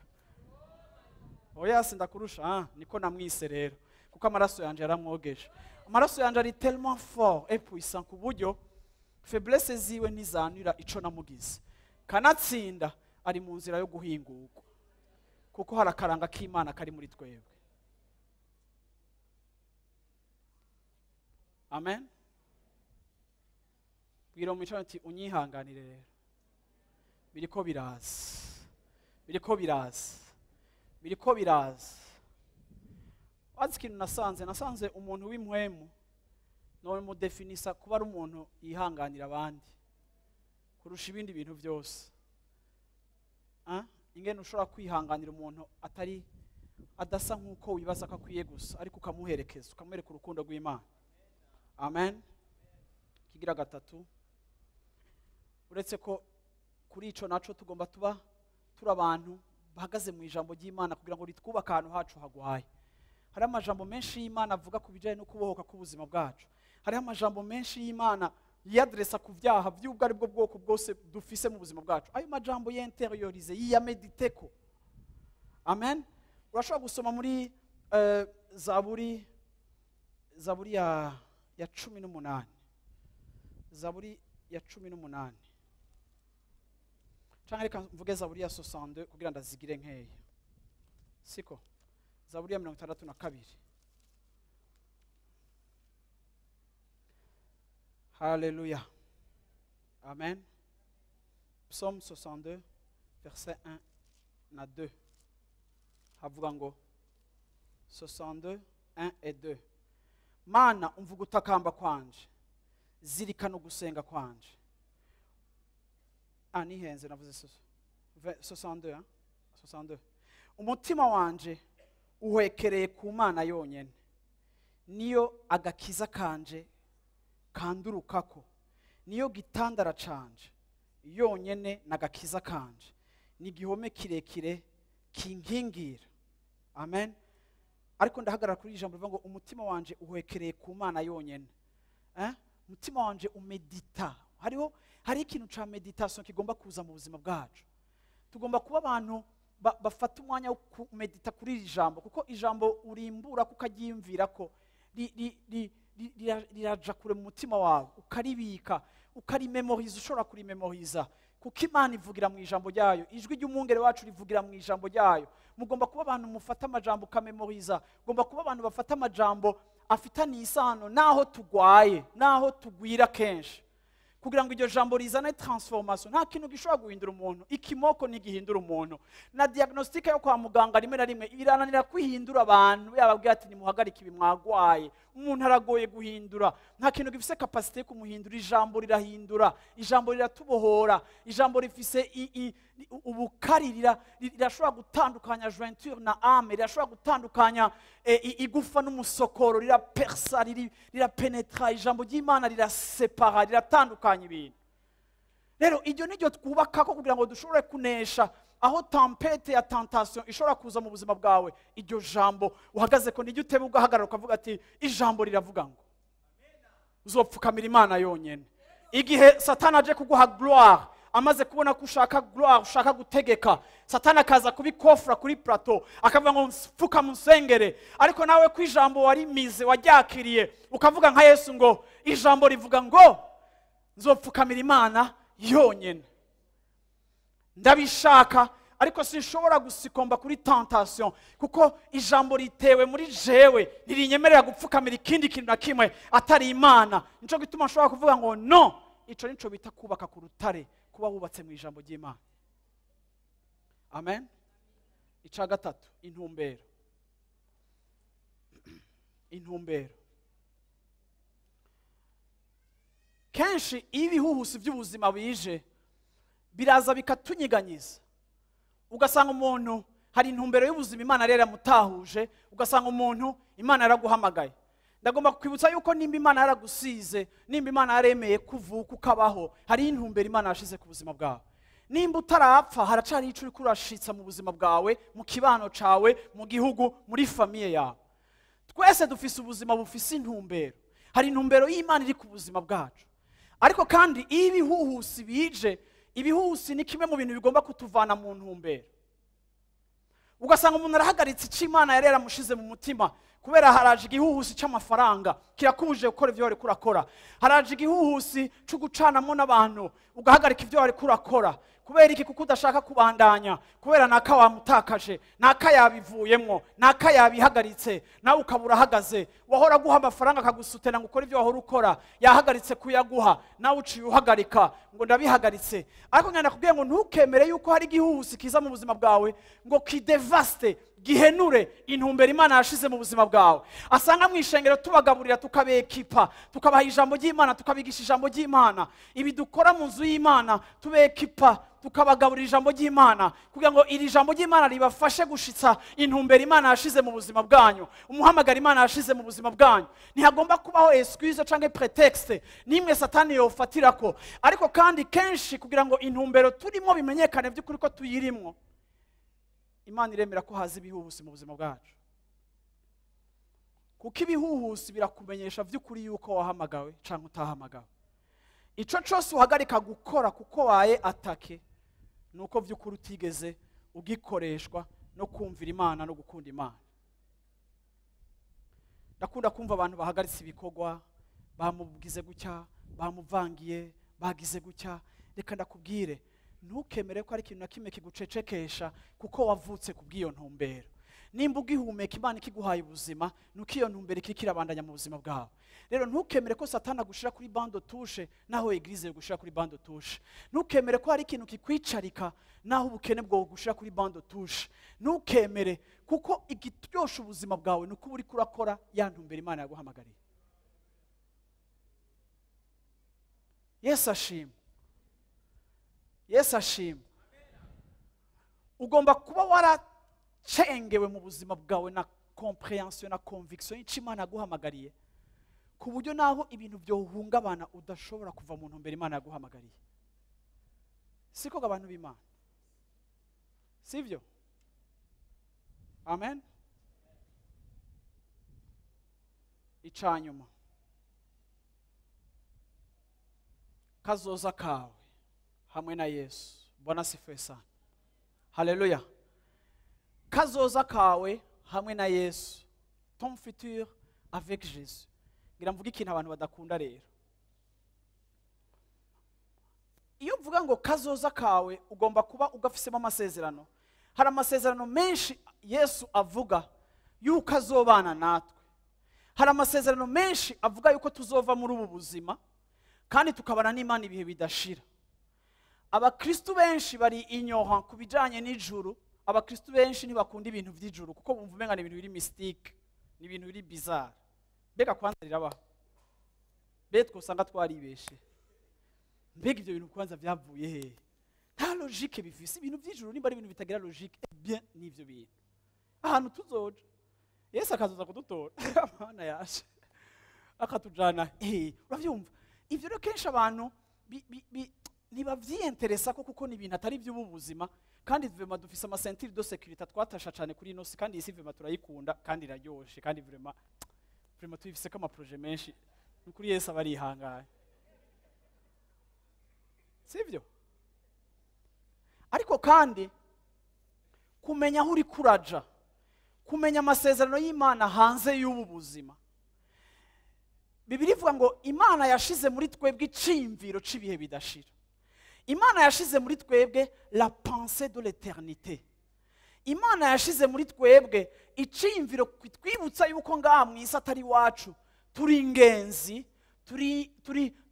Oya sindakurusha, niko namwise rero, kuko amaraso yanje yaramwogeje. Amaraso yanje ari tellement fort et puissant ku buryo faiblesse ziwe nizanira ico namugize. Kanatsinda ari mu nzira yo guhingurwa, kuko harakaranga k'Imana kari muri twebwe. Amen. Bwira umuco ati unyihanganire rero. Biriko biraza. Biriko biraza. Biriko biraza. Wazi ikintu nasanze umuntu w'impwemu no mudefinisa kuba ari umuntu yihanganira abandi kurusha ibindi bintu byose. Ingene ushobora kwihanganira umuntu adasa nk'uko wibaza ko akwiye gusa, ariko ukamuherekeza, ukamwereka urukundo rw'Imana. Amen. Kigira gatatu, uretse ko kuri ico naco tugomba tuba turi abantu bahagaze mu ijambo ry'Imana kugira ngo ritwubake ahantu hacu hagwaye. Hari amajambo menshi y'Imana avuga ku bijanye no kubohoka k'ubuzima bwacu. Hari amajambo menshi y'Imana yadresa ku byaha by'ubwo ari bwo bwoko bwose dufise mu buzima bwacu. Ayo majambo y'interiorize yiyamediteko. Amen. Urashobora gusoma muri Zaburi ya 18. Zaburi ya 18. Canke reka mvuge Zaburi ya 62 kugira ndazigire nkeya. Siko. Zaburi ya 62. Hallelujah. Amen. Psaume 62, verset 1 na 2. Havuga ngo 62, 1 et 2. Mana umva gutakamba kwanje, zirikana gusenga kwanje. Nihenze navuze 62, 62. Umutima wanje uhwekereye ku Mana yonyene, niyo agakiza kanje kandurukako, niyo gitandara canje yonyene nagakiza kanje, ni gihome kirekire kinkingira. Amen. Ariko ndahagarara kuri ijambo rivuga ngo umutima wanje uhwekereye ku Mana yonyene. Umutima wanje umedita. Hari ikintu ca meditation kigomba kuza mu buzima bwacu. Tugomba kuba abantu bafata umwanya wo kumedita kuri iri jambo, kuko ijambo urimbura kukaryimvira ko riraja kure mu mutima wawe, ukaribika, ukarimemoriza. Ushobora kurimemoriza kuko Imana ivugira mu ijambo ryayo, ijwi ry'umwungere wacu rivugira mu ijambo ryayo. Mugomba kuba abantu mufata amajambo ukamemoriza. Mugomba kuba abantu bafata amajambo afitaniye isano naho tugwaye, naho tugwira kenshi, kugira ngo iryo jambo rizane transformation. Nta kintu gishobora guhindura umuntu, ikimoko ntigihindura umuntu, na diagnostique yo kwa muganga rimwe na rimwe irananira kwihindura abantu. Yababwira ati nimuhagarike ibi mwagwaye, umuntu aragoye guhindura, nta kintu gifise kapasite yo kumuhindura. Ijambo rirahindura, ijambo riratubohora, ijambo rifise ubukari, rirashobora gutandukanya jointure na ame, rirashobora gutandukanya igufa n'umusokoro, rirapersa, rirapenetra. Ijambo ry'Imana rirasepara, riratandukanya ibintu. Rero iryo niryo twubaka ko kugira ngo dushobore kunesha aho tempete ya tentation ishobora kuza mu buzima bwawe. Iryo jambo uhagaze ko nijye utebe ugahagarara ukavuga ati ijambo riravuga ngo uzopfukamira Imana yonyene. Igihe Satani aje kuguha gloire, amaze kubona ko ushaka gloire, ushaka gutegeka, Satani akaza kubikofra kuri plateau akavuga ngo mfuka musengere, ariko nawe ku ijambo warimize waryakiriye ukavuga nka Yesu ngo ijambo rivuga ngo nzopfukamira Imana yonyene. Ndabishaka ariko sinshobora gusikomba kuri tentation kuko ijambo ritewe muri jewe ntirinyemerera gupfukamira ikindi kintu na kimwe atari Imana. Nico gituma nshobora kuvuga ngo no, ico nico bita kubaka ku rutare, kuba wubatse mu ijambo ry'Imana. Amen. Ica gatatu, intumbero. Intumbero. Kenshi ibihuhusi by'ubuzima bije biraza bikatunyiganyiza, ugasanga umuntu hari intumbero y'ubuzima Imana rero yamutahuje, ugasanga umuntu Imana yaraguhamagaye. Ndagomba kwibutsa yuko nimba Imana yaragusize, nimba Imana yaremeye kuvuka ukabaho, hari intumbero Imana yashize ku buzima bwawe. Nimba utarapfa haracari ico uriko urashitsa mu buzima bwawe, mu kibano cawe, mu gihugu, muri famiye yawe. Twese dufise ubuzima bufise intumbero, hari intumbero y'Imana iri ku buzima bwacu. Ariko kandi ibihuhusi bije, ibihuhusi ni kimwe mu bintu bigomba kutuvana mu ntumbero. Ugasanga umuntu arahagaritse icyo Imana yari yaramushize mu mutima kubera haraje igihuhusi cy'amafaranga kirakubuje gukora ibyo wari kurakora. Haraje igihuhusi cyo gucanamo n'abantu ugahagarika ibyo wari kurakora. Kubera iki? Kuko udashaka kubandanya, kubera naka wamutakaje, naka yabivuyemo, naka yabihagaritse, nawe ukabura hagaze. Wahora guha amafaranga akagusutena ngo ukore ibyo wahora ukora, yahagaritse kuyaguha, nawe uciye uhagarika ngo ndabihagaritse. Ariko ngana kubwiye ngo ntukemere yuko hari igihuhusi kiza mu buzima bwawe ngo kidevaste, gihenure intumbero Imana yashize mu buzima bwawe. Asanga mu ishengero tubagaburira, tukabekipa, tukabaha ijambo ry'Imana, tukabigisha ijambo ry'Imana. Ibi dukora mu nzu y'Imana tubekipa, tukabagaburira ijambo ry'Imana kugira ngo iri jambo ry'Imana ribafashe gushitsa intumbero Imana yashize mu buzima bwanyu, umuhamagara Imana yashize mu buzima bwanyu. Ntihagomba kubaho excuse canke pretext nimwe Satani yofatirako. Ariko kandi kenshi kugira ngo intumbero turimo bimenyekane by'ukuri ko tuyirimwo, Imana iremera ko haza ibihuhusi mu buzima bwacu. Kuko ibihuhusi birakumenyesha by'ukuri yuko wahamagawe canke utahamagawe. Ico cyose uhagarika gukora kuko waye atake, nuko by'ukuri utigeze ugikoreshwa no kumvira Imana no gukunda Imana. Ndakunda kumva abantu bahagaritse ibikorwa, bamugize gutya, bamuvangiye, bagize gutya. Reka ndakubwire, ntukemere ko ari ikintu na kimwe kigucecekesha kuko wavutse kubw'iyo ntumbero. Nimba ugihumeka Imana ikiguhaye ubuzima, nuko iyo ntumbero ikirabandanya mu buzima bwawe. Rero ntukemere ko Satani agushira kuri bando touche naho Eglise gushira kuri bando touche. Ntukemere ko hari ikintu kikwicarika naho ubukene bwo gushira kuri bando touche. Ntukemere, kuko igityosha ubuzima bwawe nuko uri kurakora ya ntumbero Imana yaguhamagariye. Yesu ashimwe. Yesu ashimwe. Ugomba kuba waracengewe mu buzima bwawe na comprehension na conviction y'icyo Imana yaguhamagariye, ku buryo naho ibintu byohungabana udashobora kuva mu ntumbero Imana yaguhamagariye. Siko abantu b'Imana, sivyo? Amen. Icanyuma, kazoza kawe hamwe na Yesu. Bwana sifiwe sana. Haleluya. Kazoza kawe hamwe na Yesu. Ton futur avec Jésus. Ngira mvuga ikintu abantu badakunda rero. Iyo mvuga ngo kazoza kawe ugomba kuba ugafisemo amasezerano. Hari amasezerano menshi Yesu avuga yuko azobana natwe. Hari amasezerano menshi avuga yuko tuzova muri ubu buzima kandi tukabana n'Imana ibihe bidashira. Abakristo benshi bari inyoha kubijanye n'ijuru. Abakristo benshi ntibakunda ibintu by'ijuru kuko bumva umenga ibintu biri mystique, ni ibintu biri bizarre. mbega kwanza rirabaho, mbega twosanga twaribeshe, mbega ibyo bintu kwanza byavuye he? Nta logique bifise, ibintu by'ijuru nimba ari ibintu bitagira logique, bien n'ivyo bintu ahantu tuzoja Yesu akazoza kudutora amana yaje akatujana. Uravyumva ivyo rero kenshi abantu ntibavyiyenteresa ko kuko ni ibintu atari by'ubu buzima, kandi vema dufise amasentire de sécurité twatasha cyane kuri ino si, kandi isi vema turayikunda kandi iraryoshe, kandi vraiment tubifise ko amaprojet menshi kuri Yesu aba arihanganye, sivyo? Ariko kandi kumenya aho uri kuraja, kumenya amasezerano y'Imana hanze y'ubu buzima. Bibiri ivuga ngo Imana yashize muri twebwe iciyumviro c'ibihe bidashira. Imana yashize muri twebwe la pensée de l'éternité. Imana yashize muri twebwe iciyumviro twibutsa yuko ngaha mu isi atari wacu, turi ingenzi,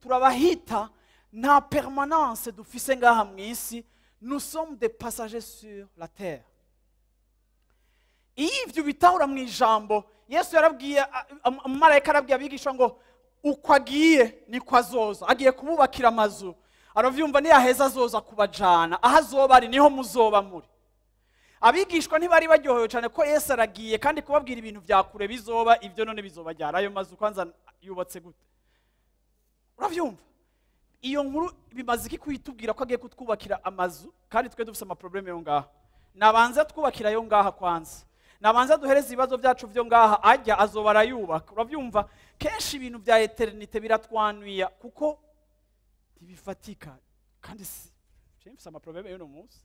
turabahita, nta permanence dufise ngaha mu isi, nous sommes des passagers sur la terre. Ivyo bitahura mu ijambo, Yesu yarabwiye umumarayika arabwiye abigisha ngo uko agiye niko azoza, agiye kububakira amazu, aravyumva niyaheza azoza kubajana, aho azoba ari niho muzoba muri. Abigishwa ntibari baryohewe cyane ko Yesu aragiye, kandi kubabwira ibintu vyakure bizoba, ivyo none bizobajyara ayo mazu kwanza yubatse gute? Uravyumva iyo nkuru bimaze iki kwitubwira ko agiye kutwubakira amazu, kandi twe dufise ama problème yo ngaha? Nabanza twubakira yo ngaha kwanza, nabanza duhereza ibibazo byacu byo ngaha, ajya azoba arayubaka. Uravyumva kenshi ibintu bya eternité biratwanuya kuko ntibifatika, kandi mfise ama problème yo no munsi.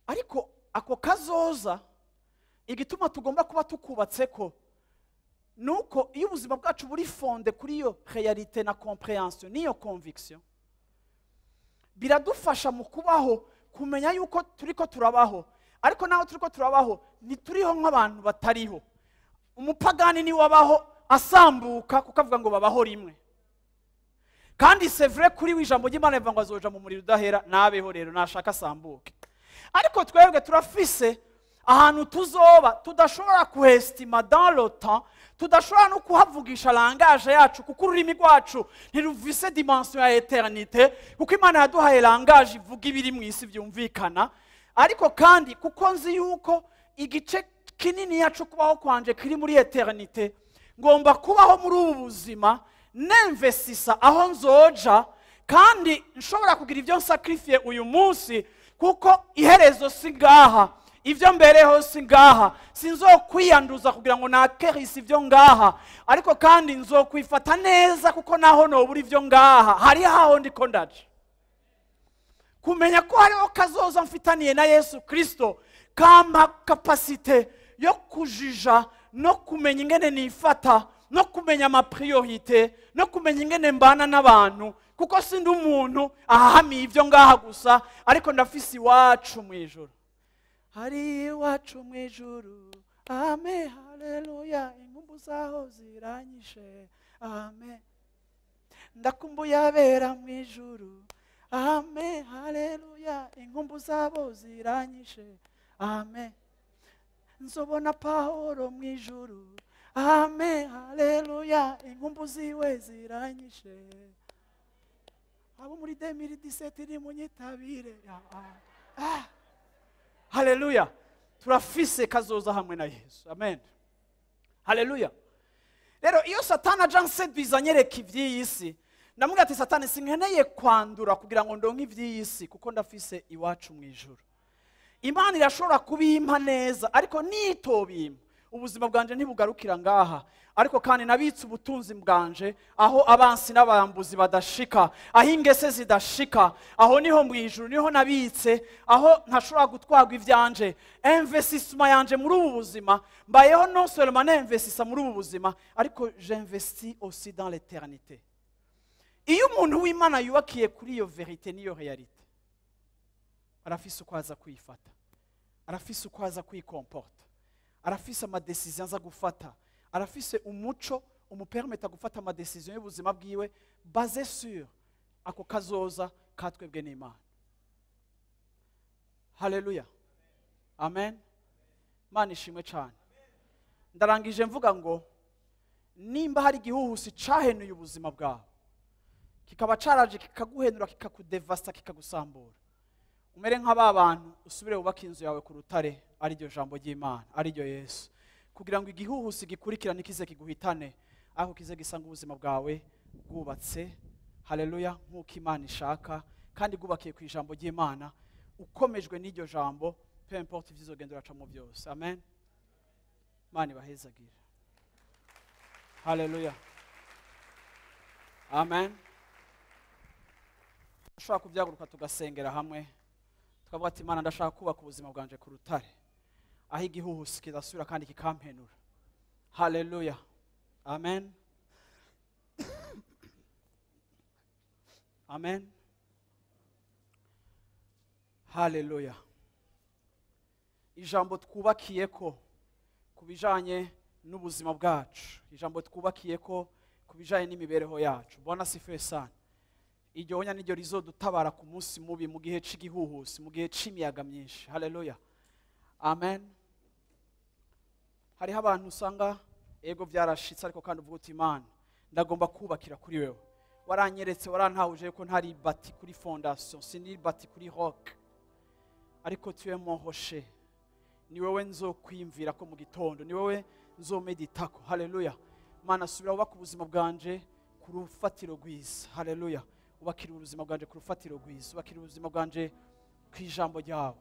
Ariko ako kazoza igituma tugomba kuba tukubatseko nuko iyo ubuzima bwacu buri fonde kuri iyo réalité na compréhension niyo conviction, biradufasha mu kubaho, kumenya yuko turiko turabaho, ariko naho turiko turabaho ntituriho nk'abantu batariho. Umupagani ni wabaho asambuka kuko avuga ngo babaho rimwe, kandi c'est vrai kuri wijambo ry'Imana rivuga ngo azoja mu muriro udahera, nabeho rero nashaka asambuke. Ariko twebwe turafise ahantu tuzoba tudashobora kuestima dans le temps, tudashobora no kuhavugisha langage yacu kuko ururimi rwacu ntiruvise dimension ya eternité, kuko Imana yaduhaye langage ivuga ibiri mu isi byumvikana. Ariko kandi kuko nzi yuko igice kinini yacu kubaho kwanje kiri muri eternité, ngomba kubaho muri ubu buzima nemvesisa aho nzoja, kandi nshobora kugira ibyo sacrifice uyu munsi, kuko iherezo singaha, ivyo mbereho singaha, sinzokwiyanduza kugira ngo nakerisi ivyo ngaha, ariko kandi nzokwifata neza kuko naho no buri ivyo ngaha hari haho ndiko ndaje. Kumenya ko hariho kazoza mfitaniye na Yesu Kristo kampa kapasite yo kujija no kumenya ingene nifata, no kumenya ama priorité, no kumenya ingene mbana n'abantu, kuko sindi umuntu ahahamiye ivyo ngaha gusa, ariko ndafise iwacu mwijuru. Hari iwacu mwijuru, amen, haleluya, inkumbu zaho ziranyishe, amen. Ndakumbuye abera mwijuru, amen, haleluya, inkumbu zabo ziranyishe, amen. Nzobona Pawulo mwijuru, amen, haleluya, inkumbu ziwe ziranyishe. Abo muri 2017 ni munyitabire. Haleluya. Turafise kazoza hamwe na Yesu. Amen. Haleluya. Rero iyo Satana janse bizanyereka ivy'isi, ndamubwira ati Satani sinkeneye kwandura kugira ngo ndonke ivy'isi, kuko ndafise iwacu mwijuru. Imana irashobora kubimpa neza, ariko nitobimpa ubuzima bwanje ntibugarukira ngaha, ariko kandi nabitse ubutunzi bwanje aho abansi n'abambuzi badashika, aho ingese zidashika, aho niho mwijuru, niho nabitse, aho ntashobora gutwagwa ivyanje. Investissement yanje muri ubu buzima, mbayeho non seulement n'investissa muri ubu buzima, ariko j'investis aussi dans l'éternité. Iyo umuntu w'Imana yubakiye kuri iyo vérité niyo réalité, arafise uko aza kwifata, arafise uko aza kwikomporta, arafise ama décisions za gufata, arafise umuco umupermeta gufata ama décisions y'ubuzima bwiwe basé sur ako kazoza katwebwe n'Imana. Haleluya. Amen. Mana ishimwe cyane. ndarangije mvuga ngo nimba hari igihuhusi cahenuye ubuzima bwawe kikaba caraje kikaguhenura kikakudevasta kikagusambura, umere nk'aba bantu usubire wubaka inzu yawe ku rutare ari ryo jambo ry'Imana, ari ryo Yesu, kugira ngo igihuhusi gikurikirane kize kiguhitane, aho kize gisanga ubuzima bwawe bwubatse, haleluya, nk'uko Imana ishaka, kandi bwubakiye ku ijambo ry'Imana, ukomejwe n'iryo jambo, peu importe ivyizogenda uracamo byose. Amen. Imana ibahezagire. Haleluya. Amen. Ndashaka kubyaguruka tugasengera hamwe, tukavuga ati Imana ndashaka kubaka ubuzima bwanje ku rutare, aho igihuhusi kidasubira kandi kikampenura. Haleluya. Amen. Amen. Haleluya. Ijambo twubakiye ko kubijanye n'ubuzima bwacu, ijambo twubakiye ko kubijanye n'imibereho yacu. Bwana sifiwe sana. Iryo onya niryo rizodutabara ku munsi mubi, mu gihe c'igihuhusi, mu gihe c'imiyaga myinshi. Haleluya. Amen. Hariho abantu usanga ego byarashitse, ariko kandi uvuga uti Imana ndagomba kubakira kuri wewe. Waranyeretse, warantahuje ko ntari bati kuri fondation, sindi bati kuri rock, ariko tuwe mohoshe. Ni wewe nzokwimvira ko mu gitondo, ni wewe nzomeditako. Haleluya. Mana subira ubaka ubuzima bwanje ku rufatiro rwiza. Haleluya. Ubakira ubuzima bwanje ku rufatiro rwiza, ubakira ubuzima bwanje ku ijambo ryawe,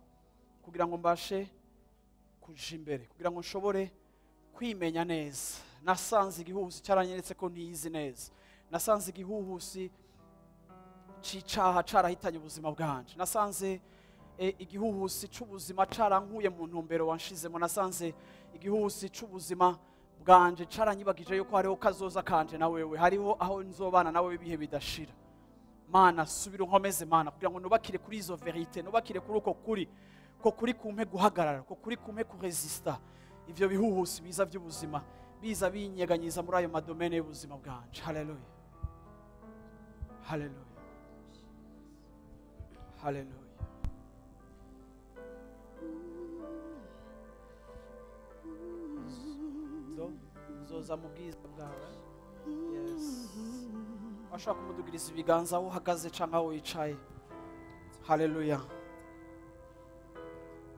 kugira ngo mbashe kuja imbere, kugira ngo nshobore kwimenya neza. Nasanze igihuhusi cyaranyeretse ko ntiyizi neza, nasanze igihuhusi c'icaha carahitanye ubuzima bwanje, nasanze igihuhusi c'ubuzima carankuye mu ntumbero wanshizemo, nasanze igihuhusi c'ubuzima bwanje caranyibagije yuko hariho kazoza kanje na wewe, hariho aho nzobana nawe ibihe bidashira. Mana subira unkomeze Mana, kugira ngo nubakire kuri izo verite, nubakire kuri uko kuri, ko kuri kumpe guhagarara, ko kuri kumpe kuresista ivyo bihuhusi biza by'ubuzima, biza binyeganyiza muri ayo madomene y'ubuzima bwanje. Haleluya. Haleluya. Haleluya. Zoza mu bwiza bwawe. Yes. Washaka kumudugiriza ibiganza aho uhagaze canke aho wicaye. Haleluya.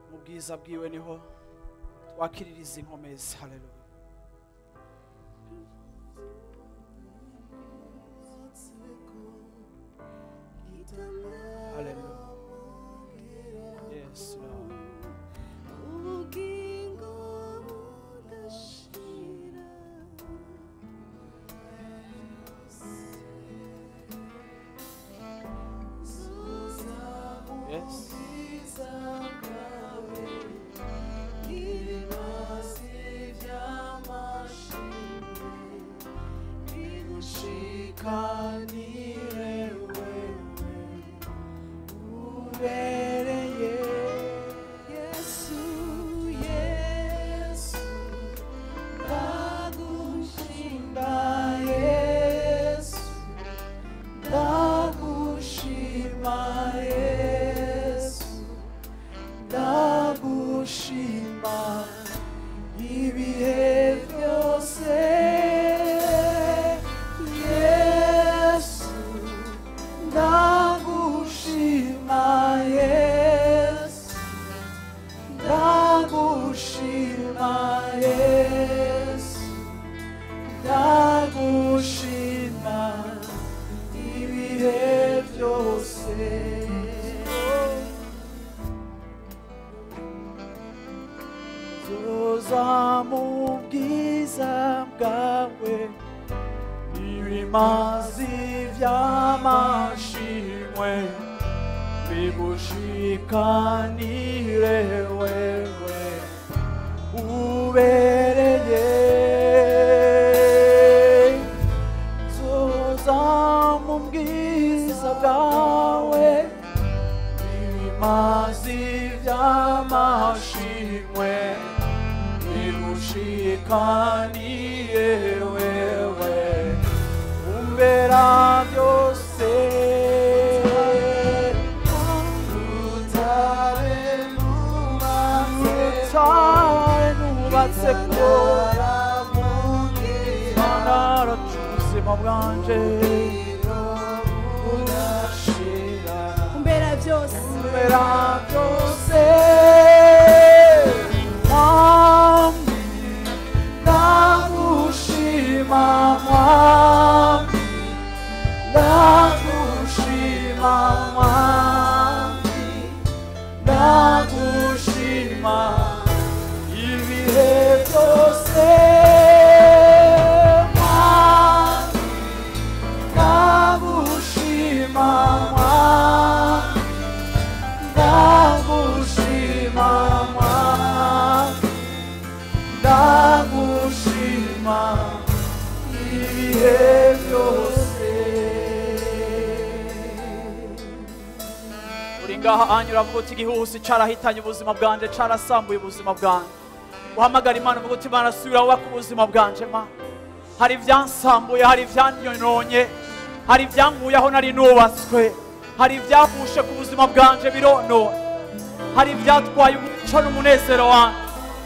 Mu bwiza bwiwe niho twakiririza inkomezi. Haleluya. Haleluya. Yes, Lord. Yes. Ibimazi vy'amashimwe bigushikanire wewe ubereye, zoza mu bwiza bwawe. Ibimazi vy'amashimwe bigushikanire wewe umbera byose. Rutare nubatse ko bwanje umbera byose umbera byose mwami ndagushima mwami ndagushima mwami ndagushima ibihe byose mwami ndagushima mwami ndagushima mwami ndagushima ibihe byose. uri ngaha anyura avuga uti igihuhusi carahitanye ubuzima bwanje carasambuye ubuzima bwanje uhamagara Imana uvuga uti Imana subira wubaka ubuzima bwanje ma hari ibyansambuye hari ivyanyononye hari ibyankuye aho nari nubatswe hari ibyahushe ku buzima bwanje bironona hari ibyatwaye umuco n'umunezero wanjye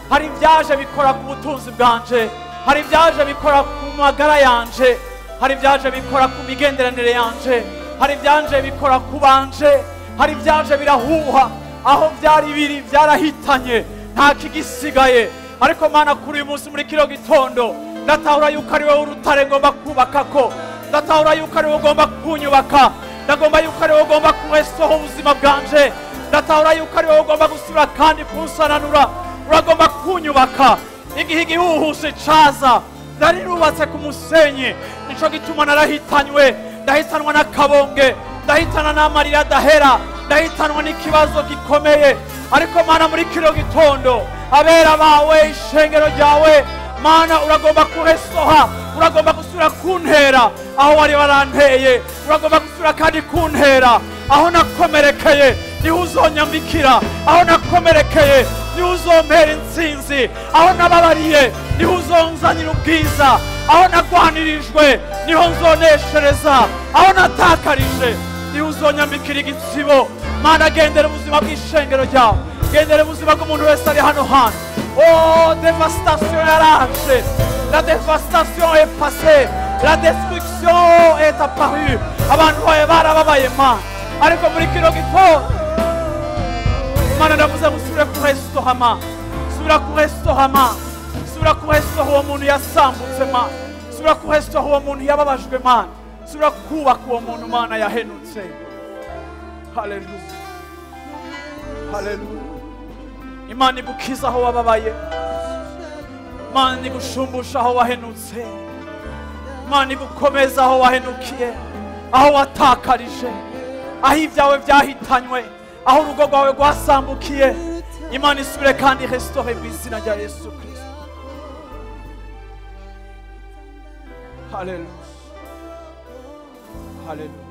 hari ibyaje bikora ku butunzi bwanje hari ibyaje bikora ku magara yanje hari ibyaje bikora ku migenderanire yanje hari ibyaje bikora ku banje hari ibyaje birahuha aho byari biri byarahitanye nta kigisigaye ariko Mana kuri uyu munsi muri kino gitondo ndatahura yuko ari wowe urutare ngomba kubakako ndatahura yuko ari wowe ugomba kunyubaka ndagomba yuko ari wowe ugomba kuresoho ubuzima bwanje ndatahura yuko ari wowe ugomba gusubira kandi kunsananura uragomba kunyubaka igihe igihuhusi caza nari nubatse ku musenyi nico gituma narahitanywe ndahitanwa n'akabonge ndahitana n'amarira adahera ndahitanwa n'ikibazo gikomeye ariko Mana muri kino gitondo abera bawe ishengero ryawe Mana uragomba kuresoha uragomba gusubira kuntera aho wari waranteye uragomba gusubira kandi kuntera aho nakomerekeye niho uzonyambikira aho nakomerekeye niho uzompera intsinzi aho nababariye niho uzonzanira ubwiza aho nagwanirijwe niho nzoneshereza aho natakarije niho uzonyambikira igitsibo Mana gendera ubuzima bw'ishengero ryawe gendera ubuzima bw'umuntu wese ari hano hantu. Oh, dévastation est la dévastation est passée, la destruction est apparue. Abantu bawe barababaye Mana ariko muri kino gitondo Mana ndavuze musubire kurestohama subira kurestohama subira kurestoha uwo muntu yasambutse Mana subira kurestoha uwo muntu yababajwe Mana subira kubaka uwo muntu Mana yahenutse. Haleluya haleluya. Imana igukiza aho wababaye Imana igushumbusha aho wahenutse Imana igukomeza aho wahenukiye aho watakarije aho ibyawe byahitanywe aho urugo rwawe rwasambukiye Imana isubire kandi restore mu izina rya Yesu Kristo. Haleluya haleluya.